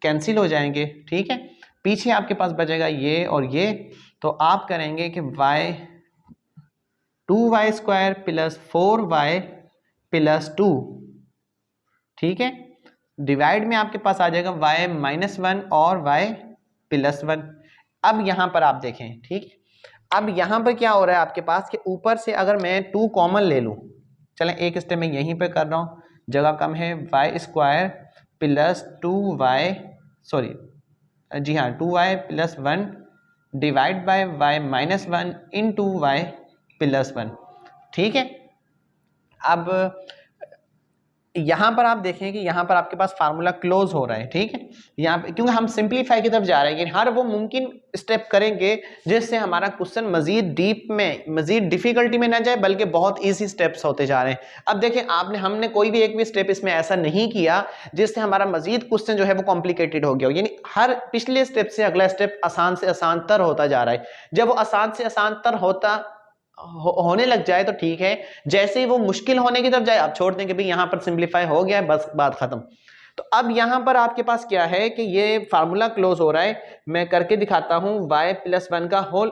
कैंसिल हो जाएंगे, ठीक है। पीछे आपके पास बचेगा ये और ये, तो आप करेंगे कि y 2y square plus 4y plus 2, ठीक है, डिवाइड में आपके पास आ जाएगा y माइनस 1 और y प्लस 1। अब यहां पर आप देखें, ठीक है, अब यहां पर क्या हो रहा है आपके पास कि ऊपर से अगर मैं 2 कॉमन ले लूं, चलें एक स्टेप में यहीं पे कर रहा हूं, जगह कम है, y square plus 2y sorry जी हाँ 2y plus 1 divide by y minus 1 into Y plus 1, ठीक है। अब यहां पर आप देखें कि यहां पर आपके पास फार्मूला क्लोज हो रहा है, ठीक है, यहां पे क्योंकि हम सिंपलीफाई की तरफ जा रहे हैं, हर वो मुमकिन स्टेप करेंगे जिससे हमारा क्वेश्चन मजीद डीप में मजीद डिफिकल्टी में ना जाए बल्कि बहुत इजी स्टेप्स होते जा रहे हैं। अब देखें हमने कोई भी एक भी स्टेप इसमें ऐसा नहीं किया जिससे हमारा मजीद क्वेश्चन जो है वो कॉम्प्लिकेटेड हो गया हो, यानी हर पिछले स्टेप से अगला स्टेप आसान से आसान तर होता जा रहा है। जब वो आसान से आसान तर होने लग जाए तो ठीक है, जैसे ही वो मुश्किल होने की तरफ जाए आप छोड़ दें कि भाई यहां पर सिंपलीफाई हो गया है, बस बात खत्म। तो अब यहां पर आपके पास क्या है कि ये फार्मूला क्लोज हो रहा है, मैं करके दिखाता हूं, y प्लस 1 का होल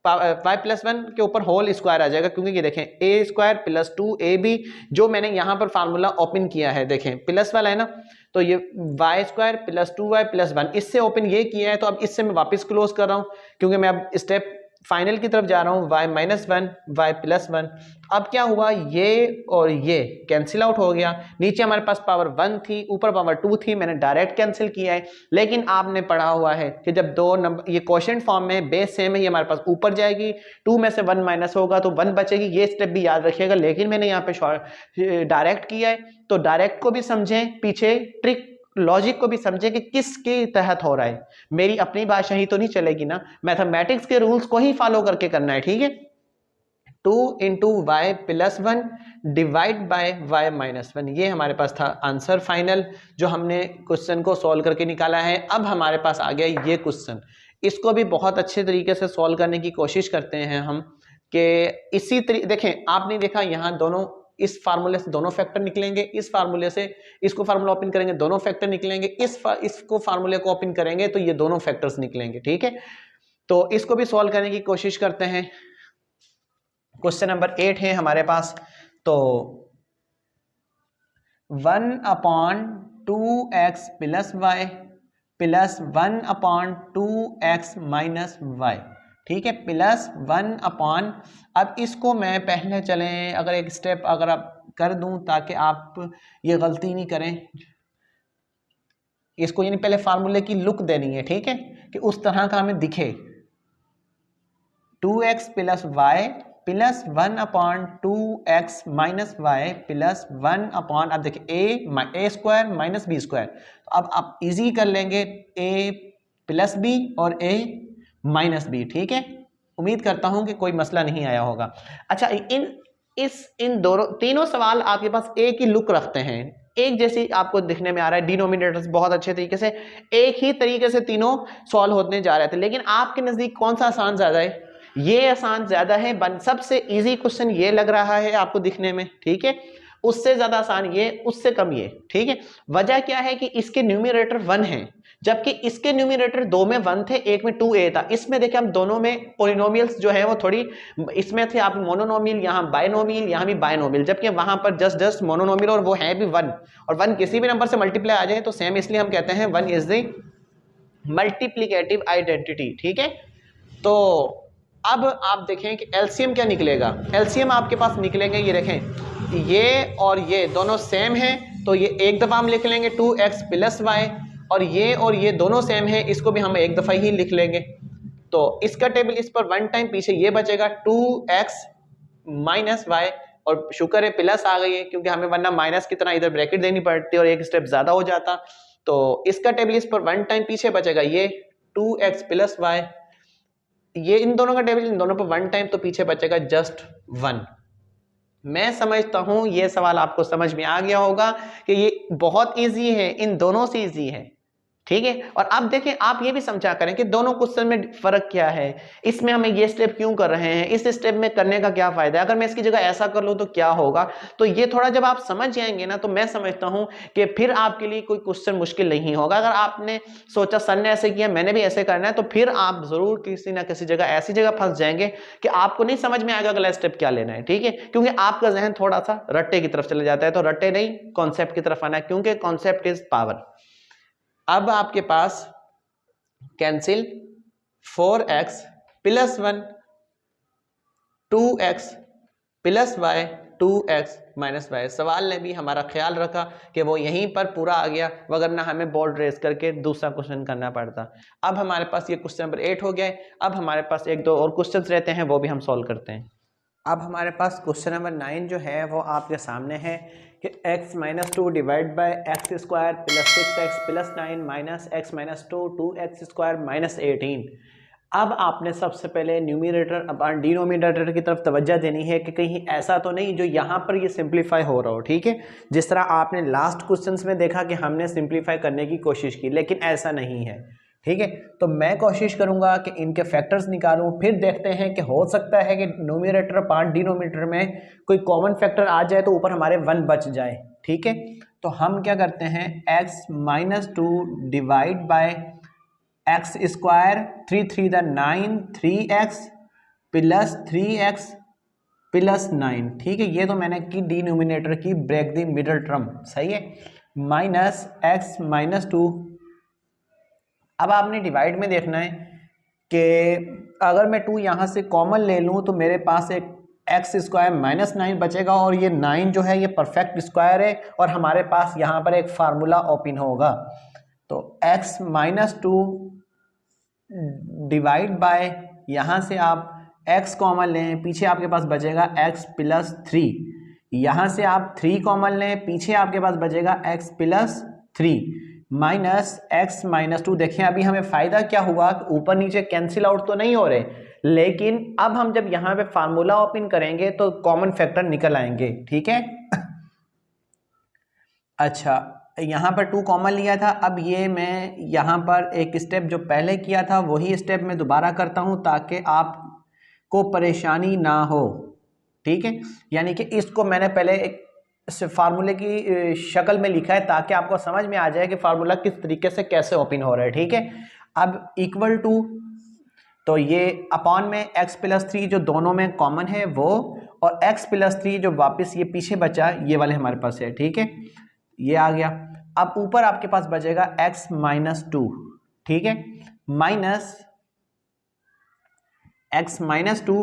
y प्लस 1 के ऊपर होल स्क्वायर आ जाएगा, क्योंकि ये देखें a स्क्वायर प्लस 2ab जो मैंने यहां पर फार्मूला ओपन किया है, देखें प्लस वाला है ना, तो ये y square plus 2y plus 1 इससे ओपन ये किया है, तो अब इससे मैं वापस क्लोज कर रहा हूं क्योंकि मैं अब स्टेप फाइनल की तरफ जा रहा हूं, y माइनस 1 y प्लस 1। अब क्या हुआ, ये और ये कैंसिल आउट हो गया, नीचे हमारे पास पावर 1 थी ऊपर पावर 2 थी, मैंने डायरेक्ट कैंसिल किया है। लेकिन आपने पढ़ा हुआ है कि जब दो नंबर ये क्वोशिएंट फॉर्म में बेस सेम है, ये हमारे पास ऊपर जाएगी, 2 में से 1 माइनस होगा तो 1 बचेगी, ये स्टेप भी याद रखिएगा। लेकिन मैंने यहाँ पे डायरेक्ट किया है, तो डायरेक्ट को भी समझें, पीछे ट्रिक लॉजिक को भी समझे कि किसके तहत हो रहा है, मेरी अपनी भाषा ही तो नहीं चलेगी ना, मैथमेटिक्स के रूल्स को ही फॉलो करके करना है, ठीक है। 2 into Y plus 1 divide by Y minus 1, ये हमारे पास था आंसर फाइनल जो हमने क्वेश्चन को सॉल्व करके निकाला है। अब हमारे पास आ गया ये क्वेश्चन, इसको भी बहुत अच्छे तरीके से सॉल्व करने की कोशिश करते हैं हम कि इसी तरीके, देखें आपने देखा यहाँ दोनों, इस फार्मूले से दोनों फैक्टर निकलेंगे, इस फार्मूले से इसको फार्मूला ओपन करेंगे दोनों फैक्टर निकलेंगे, इसको फार्मूले को ओपन करेंगे तो ये दोनों फैक्टर्स निकलेंगे, ठीक है। तो इसको भी सॉल्व करने की कोशिश करते हैं। क्वेश्चन नंबर 8 है हमारे पास, तो 1/2x plus Y plus 1/2x minus Y, ठीक है, प्लस 1 अब इसको मैं पहले चलें अगर एक स्टेप अगर आप कर दूं ताकि आप ये गलती नहीं करें, इसको यानी पहले फार्मूले की लुक देनी है, ठीक है, कि उस तरह का हमें दिखे। 2x plus Y plus 1/2x minus Y plus 1 अब देखिए a square minus B square, तो अब आप इजी कर लेंगे a प्लस बी और a माइनस बी, ठीक है। उम्मीद करता हूं कि कोई मसला नहीं आया होगा। अच्छा, इन दोनों तीनों सवाल आपके पास एक ही लुक रखते हैं, एक जैसी आपको दिखने में आ रहा है, डिनोमिनेटर्स बहुत अच्छे तरीके से एक ही तरीके से तीनों सॉल्व होने जा रहे थे, लेकिन आपके नजदीक कौन सा आसान ज्यादा है? ये आसान ज्यादा है, सबसे इजी क्वेश्चन ये लग रहा है आपको दिखने में, ठीक है, उससे ज्यादा आसान ये, उससे कम ये, ठीक है। वजह क्या है कि इसके न्यूमरेटर 1 है, जबकि इसके न्यूमरेटर 2 में 1 थे, एक में 2a था। इसमें देखिए हम दोनों में पॉलिनोमियल्स जो है वो थोड़ी, इसमें थे आप मोनोनोमियल, यहाँ बायनोमियल, यहाँ भी बायनोमियल, जबकि वहां पर जस्ट मोनोनोमियल और वो है भी 1, और 1 किसी भी नंबर से मल्टीप्लाई आ जाए तो सेम, इसलिए हम कहते हैं 1 इज द मल्टीप्लिकेटिव आइडेंटिटी, ठीक है। तो अब आप देखें कि एलसीएम क्या निकलेगा, एलसीएम आपके पास निकलेंगे, ये देखें ये और ये दोनोों सेम है, तो ये एक दफा हम लिख लेंगे 2x प्लस वाई, और ये दोनों सेम है, इसको भी हम एक दफा ही लिख लेंगे। तो इसका टेबल इस पर 1 टाइम पीछे ये बचेगा 2x माइनस वाई, और शुक्र है प्लस आ गई है क्योंकि हमें वरना माइनस की तरह इधर ब्रैकेट देनी पड़ती और एक स्टेप ज्यादा हो जाता। तो इसका टेबल इस पर 1 टाइम पीछे बचेगा ये 2x प्लस वाई, ये इन दोनों का टेबल इन दोनों पर 1 टाइम, तो पीछे बचेगा जस्ट 1। मैं समझता हूं ये सवाल आपको समझ में आ गया होगा कि ये बहुत इजी है, इन दोनों से इजी है, ठीक है। और अब देखें आप ये भी समझा करें कि दोनों क्वेश्चन में फर्क क्या है, इसमें हमें ये स्टेप क्यों कर रहे हैं, इस स्टेप में करने का क्या फायदा है, अगर मैं इसकी जगह ऐसा कर लूं तो क्या होगा। तो ये थोड़ा जब आप समझ जाएंगे ना, तो मैं समझता हूं कि फिर आपके लिए कोई क्वेश्चन मुश्किल नहीं होगा। अगर आपने सोचा सर ने ऐसे किया मैंने भी ऐसे करना है, तो फिर आप जरूर किसी ना किसी जगह ऐसी जगह फंस जाएंगे कि आपको नहीं समझ में आएगा अगला स्टेप क्या लेना है, ठीक है, क्योंकि आपका जहन थोड़ा सा रट्टे की तरफ चले जाता है। तो रट्टे नहीं, कॉन्सेप्ट की तरफ आना है, क्योंकि कॉन्सेप्ट इज पावर। अब आपके पास cancel 4x plus 1 2x plus Y 2x minus Y. सवाल ने भी हमारा ख्याल रखा कि वो यहीं पर पूरा आ गया, वगरना हमें बोर्ड रेस करके दूसरा क्वेश्चन करना पड़ता। अब हमारे पास ये क्वेश्चन नंबर 8 हो गया है। अब हमारे पास एक दो और क्वेश्चंस रहते हैं, वो भी हम सॉल्व करते हैं। अब हमारे पास क्वेश्चन नंबर 9 जो है वो आपके सामने है कि x minus 2 divide by x square plus 6x plus 9 minus x minus 2 2x square minus 18। अब आपने सबसे पहले न्यूमरेटर अब डिनोमिनेटर की तरफ तवज्जो देनी है कि कहीं ऐसा तो नहीं जो यहाँ पर ये सिंप्लीफाई हो रहा हो, ठीक है। जिस तरह आपने लास्ट क्वेश्चंस में देखा कि हमने सिंप्लीफाई करने की कोशिश की, लेकिन ऐसा नहीं है, ठीक है। तो मैं कोशिश करूंगा कि इनके फैक्टर्स निकालूं, फिर देखते हैं कि हो सकता है कि न्यूमरेटर पार्ट डिनोमिनेटर में कोई कॉमन फैक्टर आ जाए तो ऊपर हमारे 1 बच जाए, ठीक है। तो हम क्या करते हैं, x minus 2 divide by x square 3 3 the 9 3x plus 3x plus 9, ठीक है। ये तो मैंने की डिनोमिनेटर की ब्रेक द मिडल टर्म, सही है, माइनस x माइनस 2। अब आपने डिवाइड में देखना है कि अगर मैं 2 यहाँ से कॉमन ले लूँ तो मेरे पास एक एक्स स्क्वायर माइनस 9 बचेगा, और ये 9 जो है ये परफेक्ट स्क्वायर है, और हमारे पास यहाँ पर एक फार्मूला ओपन होगा। तो x माइनस 2 डिवाइड बाय, यहाँ से आप x कॉमन लें, पीछे आपके पास बचेगा x प्लस 3, यहाँ से आप 3 कॉमन लें, पीछे आपके पास बचेगा x plus 3, minus x minus two. देखें अभी हमें फायदा क्या हुआ, ऊपर नीचे कैंसिल आउट तो नहीं हो रहे, लेकिन अब हम जब यहां पे फार्मूला ओपन करेंगे तो कॉमन फैक्टर निकल आएंगे, ठीक है। अच्छा, यहाँ पर 2 कॉमन लिया था, अब ये मैं यहाँ पर एक स्टेप जो पहले किया था वही स्टेप मैं दोबारा करता हूँ ताकि आपको परेशानी ना हो, ठीक है। यानी कि इसको मैंने पहले एक फार्मूले की शक्ल में लिखा है ताकि आपको समझ में आ जाए कि फार्मूला किस तरीके से कैसे ओपन हो रहा है, ठीक है। अब इक्वल टू, तो ये अपॉन में x प्लस 3 जो दोनों में कॉमन है वो, और x प्लस 3 जो वापस ये पीछे बचा ये वाले हमारे पास है, ठीक है, ये आ गया। अब ऊपर आपके पास बचेगा x माइनस टू, ठीक है, minus x minus two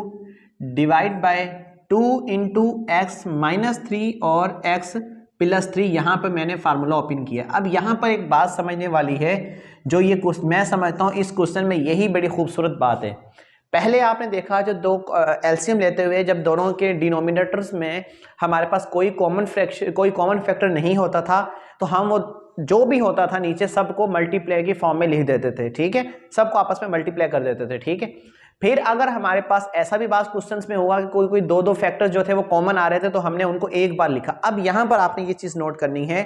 divide by 2 into x minus 3 और x प्लस 3। यहाँ पर मैंने फार्मूला ओपन किया। अब यहाँ पर एक बात समझने वाली है, जो ये मैं समझता हूँ इस क्वेश्चन में यही बड़ी खूबसूरत बात है। पहले आपने देखा जो दो एलसीएम लेते हुए जब दोनों के डिनोमिनेटर्स में हमारे पास कोई कॉमन फैक्टर नहीं होता था, तो हम वो जो भी होता था नीचे सबको मल्टीप्लाई की फॉर्म में लिख देते थे, ठीक है, सबको आपस में मल्टीप्लाई कर देते थे, ठीक है। फिर अगर हमारे पास ऐसा भी बात क्वेश्चंस में हुआ कि कोई दो फैक्टर्स जो थे वो कॉमन आ रहे थे तो हमने उनको एक बार लिखा। अब यहां पर आपने ये चीज नोट करनी है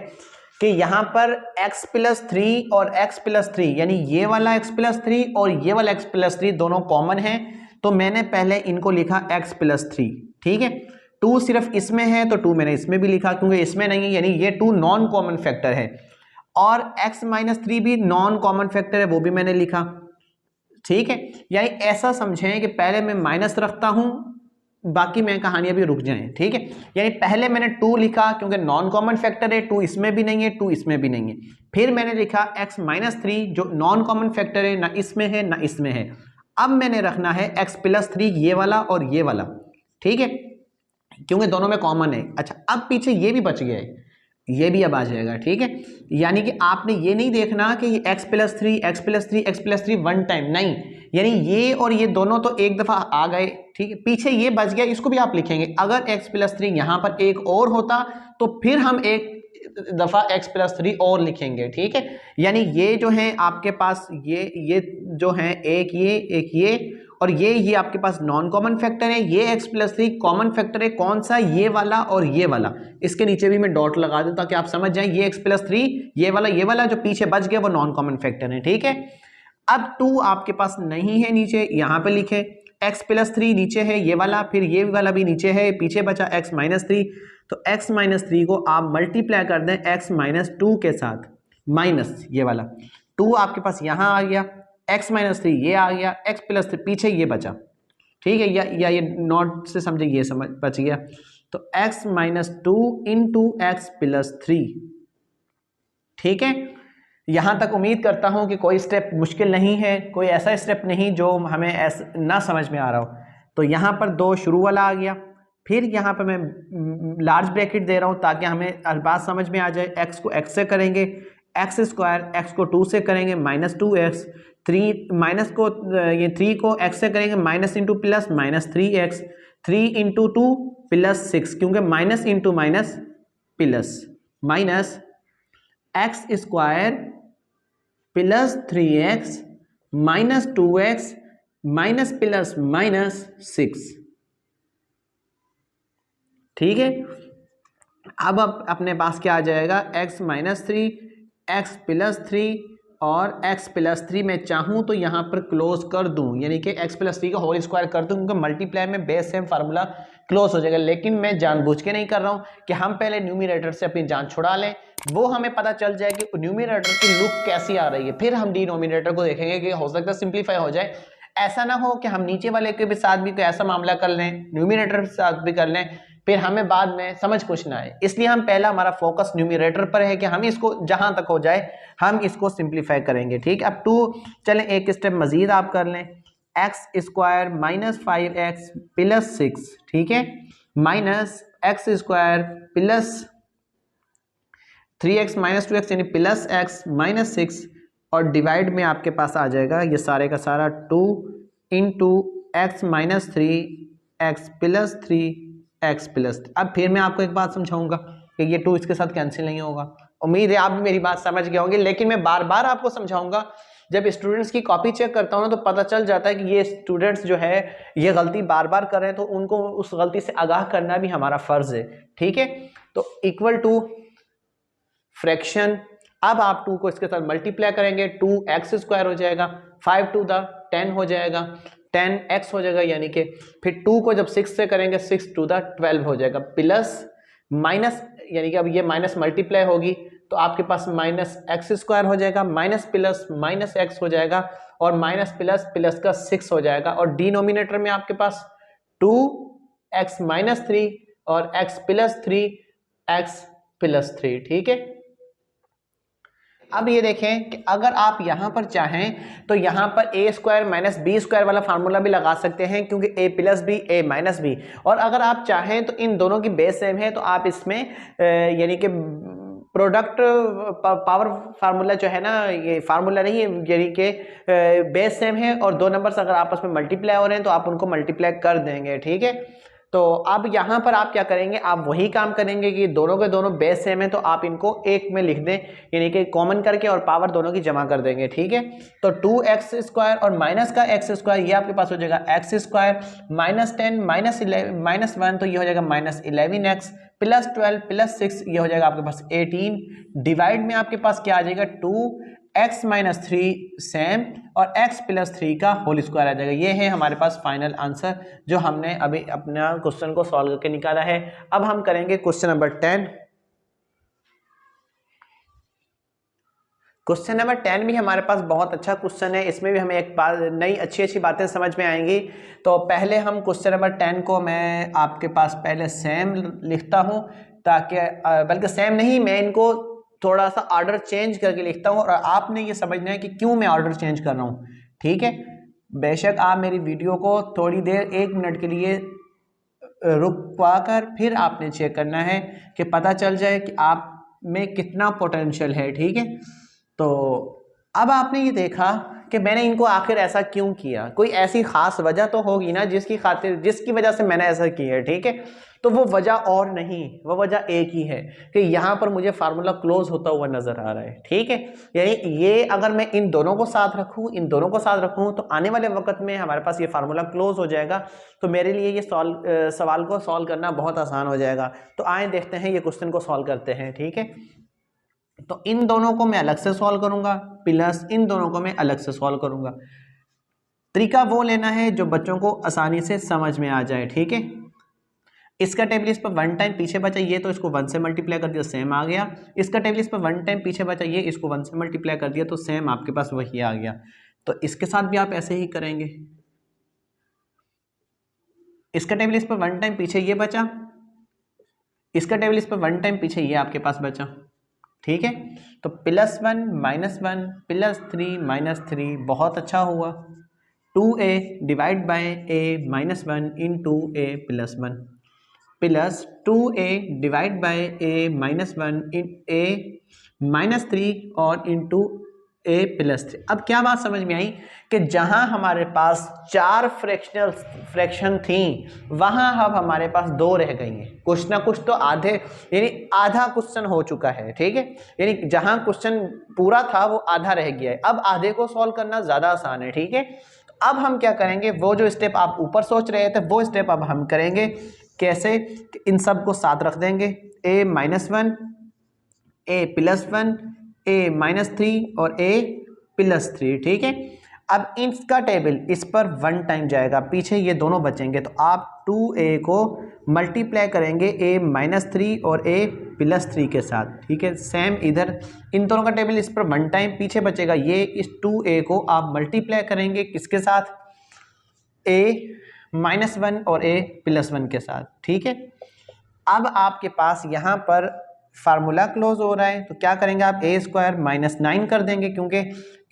कि यहां पर x प्लस 3 और x प्लस 3 यानी ये वाला x प्लस 3 और ये वाला x प्लस 3 दोनों कॉमन है, तो मैंने पहले इनको लिखा x प्लस 3, ठीक है। 2 सिर्फ इसमें है तो 2 मैंने इसमें भी लिखा क्योंकि इसमें नहीं है, यानी ये 2 नॉन कॉमन फैक्टर है, और x माइनस 3 भी नॉन कॉमन फैक्टर है, वो भी मैंने लिखा, ठीक है। यानी ऐसा समझें कि पहले मैं माइनस रखता हूं, बाकी मैं कहानियां भी रुक जाएं, ठीक है। यानी पहले मैंने 2 लिखा क्योंकि नॉन कॉमन फैक्टर है, 2 इसमें भी नहीं है 2 इसमें भी नहीं है। फिर मैंने लिखा x माइनस 3 जो नॉन कॉमन फैक्टर है, ना इसमें है ना इसमें है। अब मैंने रखना है x प्लस 3 ये वाला और ये वाला, ठीक है, क्योंकि दोनों में कॉमन है। अच्छा, अब पीछे ये भी बच गया है, ये भी अब आ जाएगा, ठीक है। यानी कि आपने ये नहीं देखना कि ये x plus 3 x plus 3 x plus 3 one time, नहीं, यानी ये और ये दोनों तो एक दफा आ गए, ठीक है, पीछे ये बच गया, इसको भी आप लिखेंगे। अगर x प्लस 3 यहां पर एक और होता तो फिर हम एक दफा x प्लस 3 और लिखेंगे, ठीक है। यानी ये जो है आपके पास ये जो है एक ये और ये आपके पास नॉन कॉमन फैक्टर है, ये x प्लस 3 कॉमन फैक्टर है, कौन सा, ये वाला और ये वाला। इसके नीचे भी मैं डॉट लगा दूं ताकि आप समझ जाएं, ये x प्लस 3 ये वाला जो पीछे बच गया वो नॉन कॉमन फैक्टर है, ठीक है। अब 2 आपके पास नहीं है नीचे, यहां पे लिखे x प्लस 3 नीचे है ये वाला, फिर ये वाला भी नीचे है, पीछे बचा x माइनस 3, तो x माइनस 3 को आप मल्टीप्लाई कर दें x माइनस 2 के साथ, माइनस ये वाला 2 आपके पास यहां आ गया, x माइनस 3 ये आ गया, x प्लस 3 पीछे ये बचा, ठीक है, या ये नोट से समझे, ये समझ बच गया, तो x minus 2 into x plus 3, ठीक है। यहां तक उम्मीद करता हूं कि कोई स्टेप मुश्किल नहीं है, कोई ऐसा स्टेप नहीं जो हमें ऐसा ना समझ में आ रहा हो। तो यहां पर 2 शुरू वाला आ गया, फिर यहां पर मैं लार्ज ब्रैकेट दे रहा हूं ताकि हमें बात समझ में आ जाए। x को x से करेंगे, एक्स स्क्वायर, x को 2 से करेंगे माइनस 2x, 3 माइनस को ये 3 को x से करेंगे minus into plus minus 3x, 3 into 2 plus 6, क्योंकि minus into minus plus, minus x square plus 3x minus 2x minus plus minus 6, ठीक है। अब अपने पास क्या आ जाएगा, x माइनस 3 x प्लस 3 और x प्लस 3 मैं चाहूं तो यहां पर क्लोज कर दूं, यानी कि x प्लस 3 का होल स्क्वायर कर दूं, क्योंकि मल्टीप्लाई में बेस सेम फार्मूला क्लोज हो जाएगा। लेकिन मैं जानबूझ के नहीं कर रहा हूं कि हम पहले न्यूमरेटर से अपनी जान छुड़ा लें, वो हमें पता चल जाए कि न्यूमरेटर की लुक कैसी आ रही है, फिर हम डिनोमिनेटर को देखेंगे कि हो सकता है सिंप्लीफाई हो जाए। ऐसा ना हो कि हम नीचे वाले के भी साथ भी कोई ऐसा मामला कर लें, न्यूमरेटर के साथ भी कर लें, फिर हमें बाद में समझ कुछ ना आए। इसलिए हम पहला हमारा फोकस न्यूमरेटर पर है कि हम इसको जहां तक हो जाए हम इसको सिंप्लीफाई करेंगे, ठीक। अब 2 चलें एक स्टेप मजीद आप कर लें, x square minus 5x plus 6, ठीक है, minus x square plus 3x minus 2x यानी प्लस x माइनस 6, और डिवाइड में आपके पास आ जाएगा ये सारे का सारा 2 into x minus 3 x plus 3 x plus. अब फिर मैं आपको एक बात समझाऊंगा कि ये 2 इसके साथ कैंसिल नहीं होगा, उम्मीद है आप भी मेरी बात समझ गए होंगे, लेकिन मैं बार बार आपको समझाऊंगा। जब स्टूडेंट्स की कॉपी चेक करता हूं ना तो पता चल जाता है कि ये स्टूडेंट्स जो है ये गलती बार बार कर रहे हैं, तो उनको उस गलती से आगाह करना भी हमारा फर्ज है। ठीक है, तो इक्वल टू फ्रैक्शन, अब आप 2 को इसके साथ मल्टीप्लाई करेंगे, 2x² हो जाएगा, 5 टू द 10 हो जाएगा, 10x हो जाएगा, यानी कि फिर 2 को जब 6 से करेंगे 6 टू द 12 हो जाएगा, प्लस माइनस, यानी कि अब ये माइनस मल्टीप्लाई होगी तो आपके पास -x² हो जाएगा, माइनस प्लस माइनस x हो जाएगा, और माइनस प्लस प्लस का 6 हो जाएगा, और डिनोमिनेटर में आपके पास 2x-3 और x प्लस 3 x प्लस 3। ठीक है, अब ये देखें कि अगर आप यहां पर चाहें तो यहां पर a² - b² वाला फार्मूला भी लगा सकते हैं, क्योंकि a plus B a minus B, और अगर आप चाहें तो इन दोनों की बेस सेम है तो आप इसमें यानी कि प्रोडक्ट पावर फार्मूला जो है ना, ये फार्मूला नहीं है, यानी कि बेस सेम है और दो नंबर्स अगर आपस में मल्टीप्लाई हो रहे हैं तो आप उनको मल्टीप्लाई कर देंगे। ठीक है, तो अब यहां पर आप क्या करेंगे, आप वही काम करेंगे कि दोनों के दोनों बेस सेम है तो आप इनको एक में लिख दें, यानी कि कॉमन करके और पावर दोनों की जमा कर देंगे। ठीक है, तो 2x² और माइनस का x² ये आपके पास हो जाएगा x² -10 -1 तो ये हो जाएगा -11x प्लस 12 प्लस 6 ये हो जाएगा आपके पास 18, डिवाइड में आपके पास क्या आ जाएगा 2x-3 सेम और x प्लस 3 का होल स्क्वायर आ जाएगा। ये है हमारे पास फाइनल आंसर जो हमने अभी अपना क्वेश्चन को सॉल्व करके निकाला है। अब हम करेंगे क्वेश्चन नंबर 10। क्वेश्चन नंबर 10 भी हमारे पास बहुत अच्छा क्वेश्चन है, इसमें भी हमें एक बात नई अच्छी बातें समझ में आएंगी। तो पहले हम क्वेश्चन नंबर 10 को मैं आपके पास पहले सेम लिखता हूं, ताकि बल्कि सेम नहीं, मैं इनको थोड़ा सा ऑर्डर चेंज करके लिखता हूं और आपने ये समझना है कि क्यों मैं ऑर्डर चेंज कर रहा हूं। ठीक है, बेशक आप मेरी वीडियो को थोड़ी देर 1 मिनट के लिए रुकवा कर फिर आपने चेक करना है कि पता चल जाए कि आप में कितना पोटेंशियल है। ठीक है, तो अब आपने ये देखा कि मैंने इनको आखिर ऐसा क्यों किया, कोई ऐसी खास वजह तो होगी ना जिसकी वजह से मैंने ऐसा किया है। ठीक है, तो वो वजह और नहीं, वो वजह एक ही है कि यहाँ पर मुझे फार्मूला क्लोज होता हुआ नजर आ रहा है। ठीक है, यानी ये अगर मैं इन दोनों को साथ रखूं तो आने वाले वक्त में हमारे पास ये फार्मूला क्लोज हो जाएगा, तो मेरे लिए ये सवाल को सॉल्व करना बहुत आसान हो जाएगा। तो आए देखते हैं ये क्वेश्चन को सॉल्व करते हैं। ठीक है, तो इन दोनों को मैं अलग से सॉल्व करूंगा, प्लस इन दोनों को मैं अलग से सॉल्व करूंगा। तरीका वो लेना है जो बच्चों को आसानी से समझ में आ जाए। ठीक है, इसका टेबल इस पर 1 टाइम पीछे बचा, ये तो इसको 1 से मल्टीप्लाई कर दिया, सेम आ गया। इसका टेबल इस पर 1 टाइम पीछे बचा, ये इसको 1 से मल्टीप्लाई कर दिया, तो सेम आपके पास वही आ गया। तो इसके साथ भी आप ऐसे ही करेंगे। इसका टेबल इस पर 1 टाइम पीछे ये बचा, इसका टेबल इस पर 1 टाइम पीछे ये आपके पास बचा। ठीक है, तो +1 -1 +3 -3 बहुत अच्छा हुआ। 2a divide by a -1 into a +1 plus 2a divide by a -1 in a -3 और इंटू a +3। अब क्या बात समझ में आई कि जहां हमारे पास 4 फ्रैक्शन थी वहां अब हमारे पास 2 रह गई हैं। कुछ ना कुछ तो आधे, यानी आधा क्वेश्चन हो चुका है। ठीक है, यानी जहां क्वेश्चन पूरा था वो आधा रह गया है, अब आधे को सॉल्व करना ज्यादा आसान है। ठीक है, तो अब हम क्या करेंगे, वो जो स्टेप आप ऊपर सोच रहे थे वो स्टेप अब हम करेंगे। कैसे, इन सब को साथ रख देंगे, a -1 a +1 a -3 और a +3। ठीक है, अब इसका टेबल इस पर 1 टाइम जाएगा, पीछे ये दोनों बचेंगे, तो आप 2a को मल्टीप्लाई करेंगे a -3 और a +3 के साथ। ठीक है, सेम इधर इन दोनों का टेबल इस पर 1 टाइम पीछे बचेगा, ये इस 2a को आप मल्टीप्लाई करेंगे किसके साथ, a -1 और a +1 के साथ। ठीक है, अब आपके पास यहाँ पर फार्मूला क्लोज हो रहा है, तो क्या करेंगे आप a² -9 कर देंगे, क्योंकि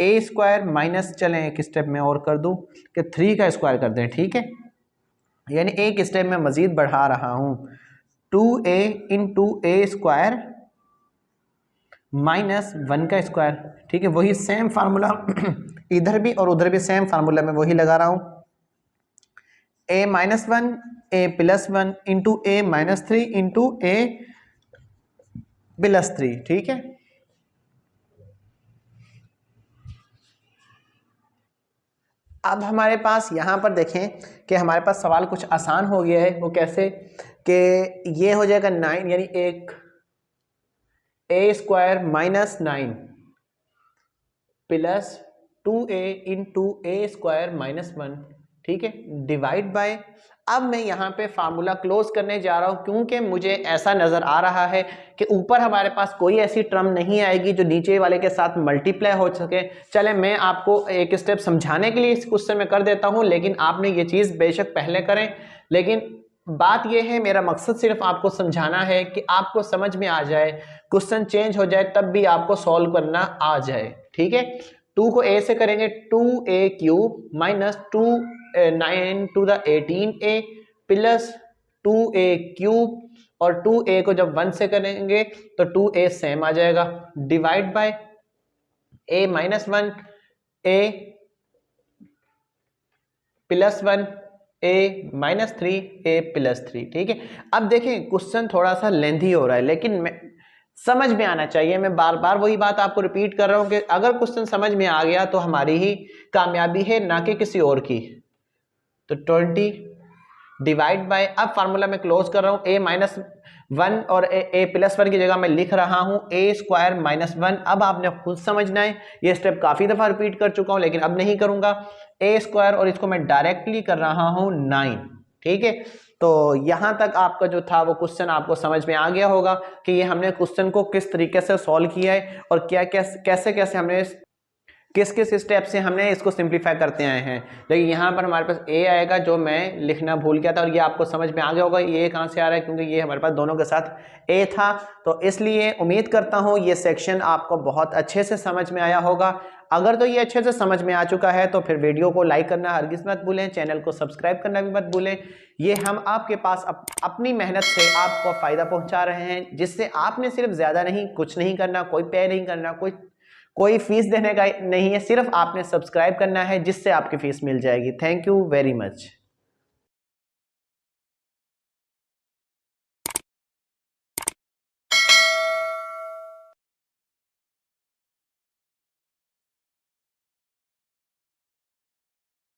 a² माइनस, चलें एक स्टेप में और कर दूं कि 3 का स्क्वायर कर दें। ठीक है, यानी एक स्टेप में मजीद बढ़ा रहा हूं, 2a इंटू a² -1 का स्क्वायर। ठीक है, वही सेम फार्मूला इधर भी और उधर भी सेम फार्मूला में वही लगा रहा हूं, a -1 a +1 into a -3 into a +3। ठीक है, अब हमारे पास यहाँ पर देखें कि हमारे पास सवाल कुछ आसान हो गया है। वो कैसे कि ये हो जाएगा 9 यानी एक a square minus 9 plus 2a into A square minus 1, ठीक है, डिवाइड बाय। अब मैं यहाँ पे फार्मूला क्लोज करने जा रहा हूँ क्योंकि मुझे ऐसा नज़र आ रहा है कि ऊपर हमारे पास कोई ऐसी टर्म नहीं आएगी जो नीचे वाले के साथ मल्टीप्लाई हो सके। चले मैं आपको एक स्टेप समझाने के लिए इस क्वेश्चन में कर देता हूँ, लेकिन आपने ये चीज़ बेशक पहले करें, लेकिन बात यह है, मेरा मकसद सिर्फ आपको समझाना है कि आपको समझ में आ जाए, क्वेश्चन चेंज हो जाए तब भी आपको सॉल्व करना आ जाए, ठीक है। 2 को a से करेंगे 2a cube minus 9 to the 18a plus 2a cube, और 2a को जब 1 से करेंगे तो 2a सेम आ जाएगा, divide by a minus 1 a plus 1 a minus 3 a plus 3, ठीक है। अब देखें क्वेश्चन थोड़ा सा लेंथी हो रहा है, लेकिन मैं समझ में आना चाहिए। मैं बार बार वही बात आपको रिपीट कर रहा हूं कि अगर क्वेश्चन समझ में आ गया तो हमारी ही कामयाबी है, ना कि किसी और की। तो 20 डिवाइड बाय, अब फार्मूला में क्लोज कर रहा हूं, a माइनस 1 और a प्लस 1 की जगह मैं लिख रहा हूं a स्क्वायर माइनस 1। अब आपने खुद समझना है, ये स्टेप काफी दफा रिपीट कर चुका हूं लेकिन अब नहीं करूंगा। a स्क्वायर और इसको मैं डायरेक्टली कर रहा हूं 9, ठीक है। तो यहां तक आपका जो था वो क्वेश्चन आपको समझ में आ गया होगा कि ये हमने क्वेश्चन को किस तरीके से सॉल्व किया है और क्या कैसे कैसे हमने किस किस स्टेप से हमने इसको सिंप्लीफाई करते आए हैं। लेकिन यहाँ पर हमारे पास a आएगा जो मैं लिखना भूल गया था, और ये आपको समझ में आ गया होगा ये कहाँ से आ रहा है, क्योंकि ये हमारे पास दोनों के साथ a था। तो इसलिए उम्मीद करता हूँ ये सेक्शन आपको बहुत अच्छे से समझ में आया होगा। अगर तो ये अच्छे से समझ में आ चुका है तो फिर वीडियो को लाइक करना हरगिज़ मत भूलें, चैनल को सब्सक्राइब करना भी मत भूलें। ये हम आपके पास अपनी मेहनत से आपको फ़ायदा पहुँचा रहे हैं, जिससे आपने सिर्फ ज़्यादा नहीं, कुछ नहीं करना, कोई पे नहीं करना, कोई फीस देने का नहीं है, सिर्फ आपने सब्सक्राइब करना है जिससे आपकी फीस मिल जाएगी। Thank you very much.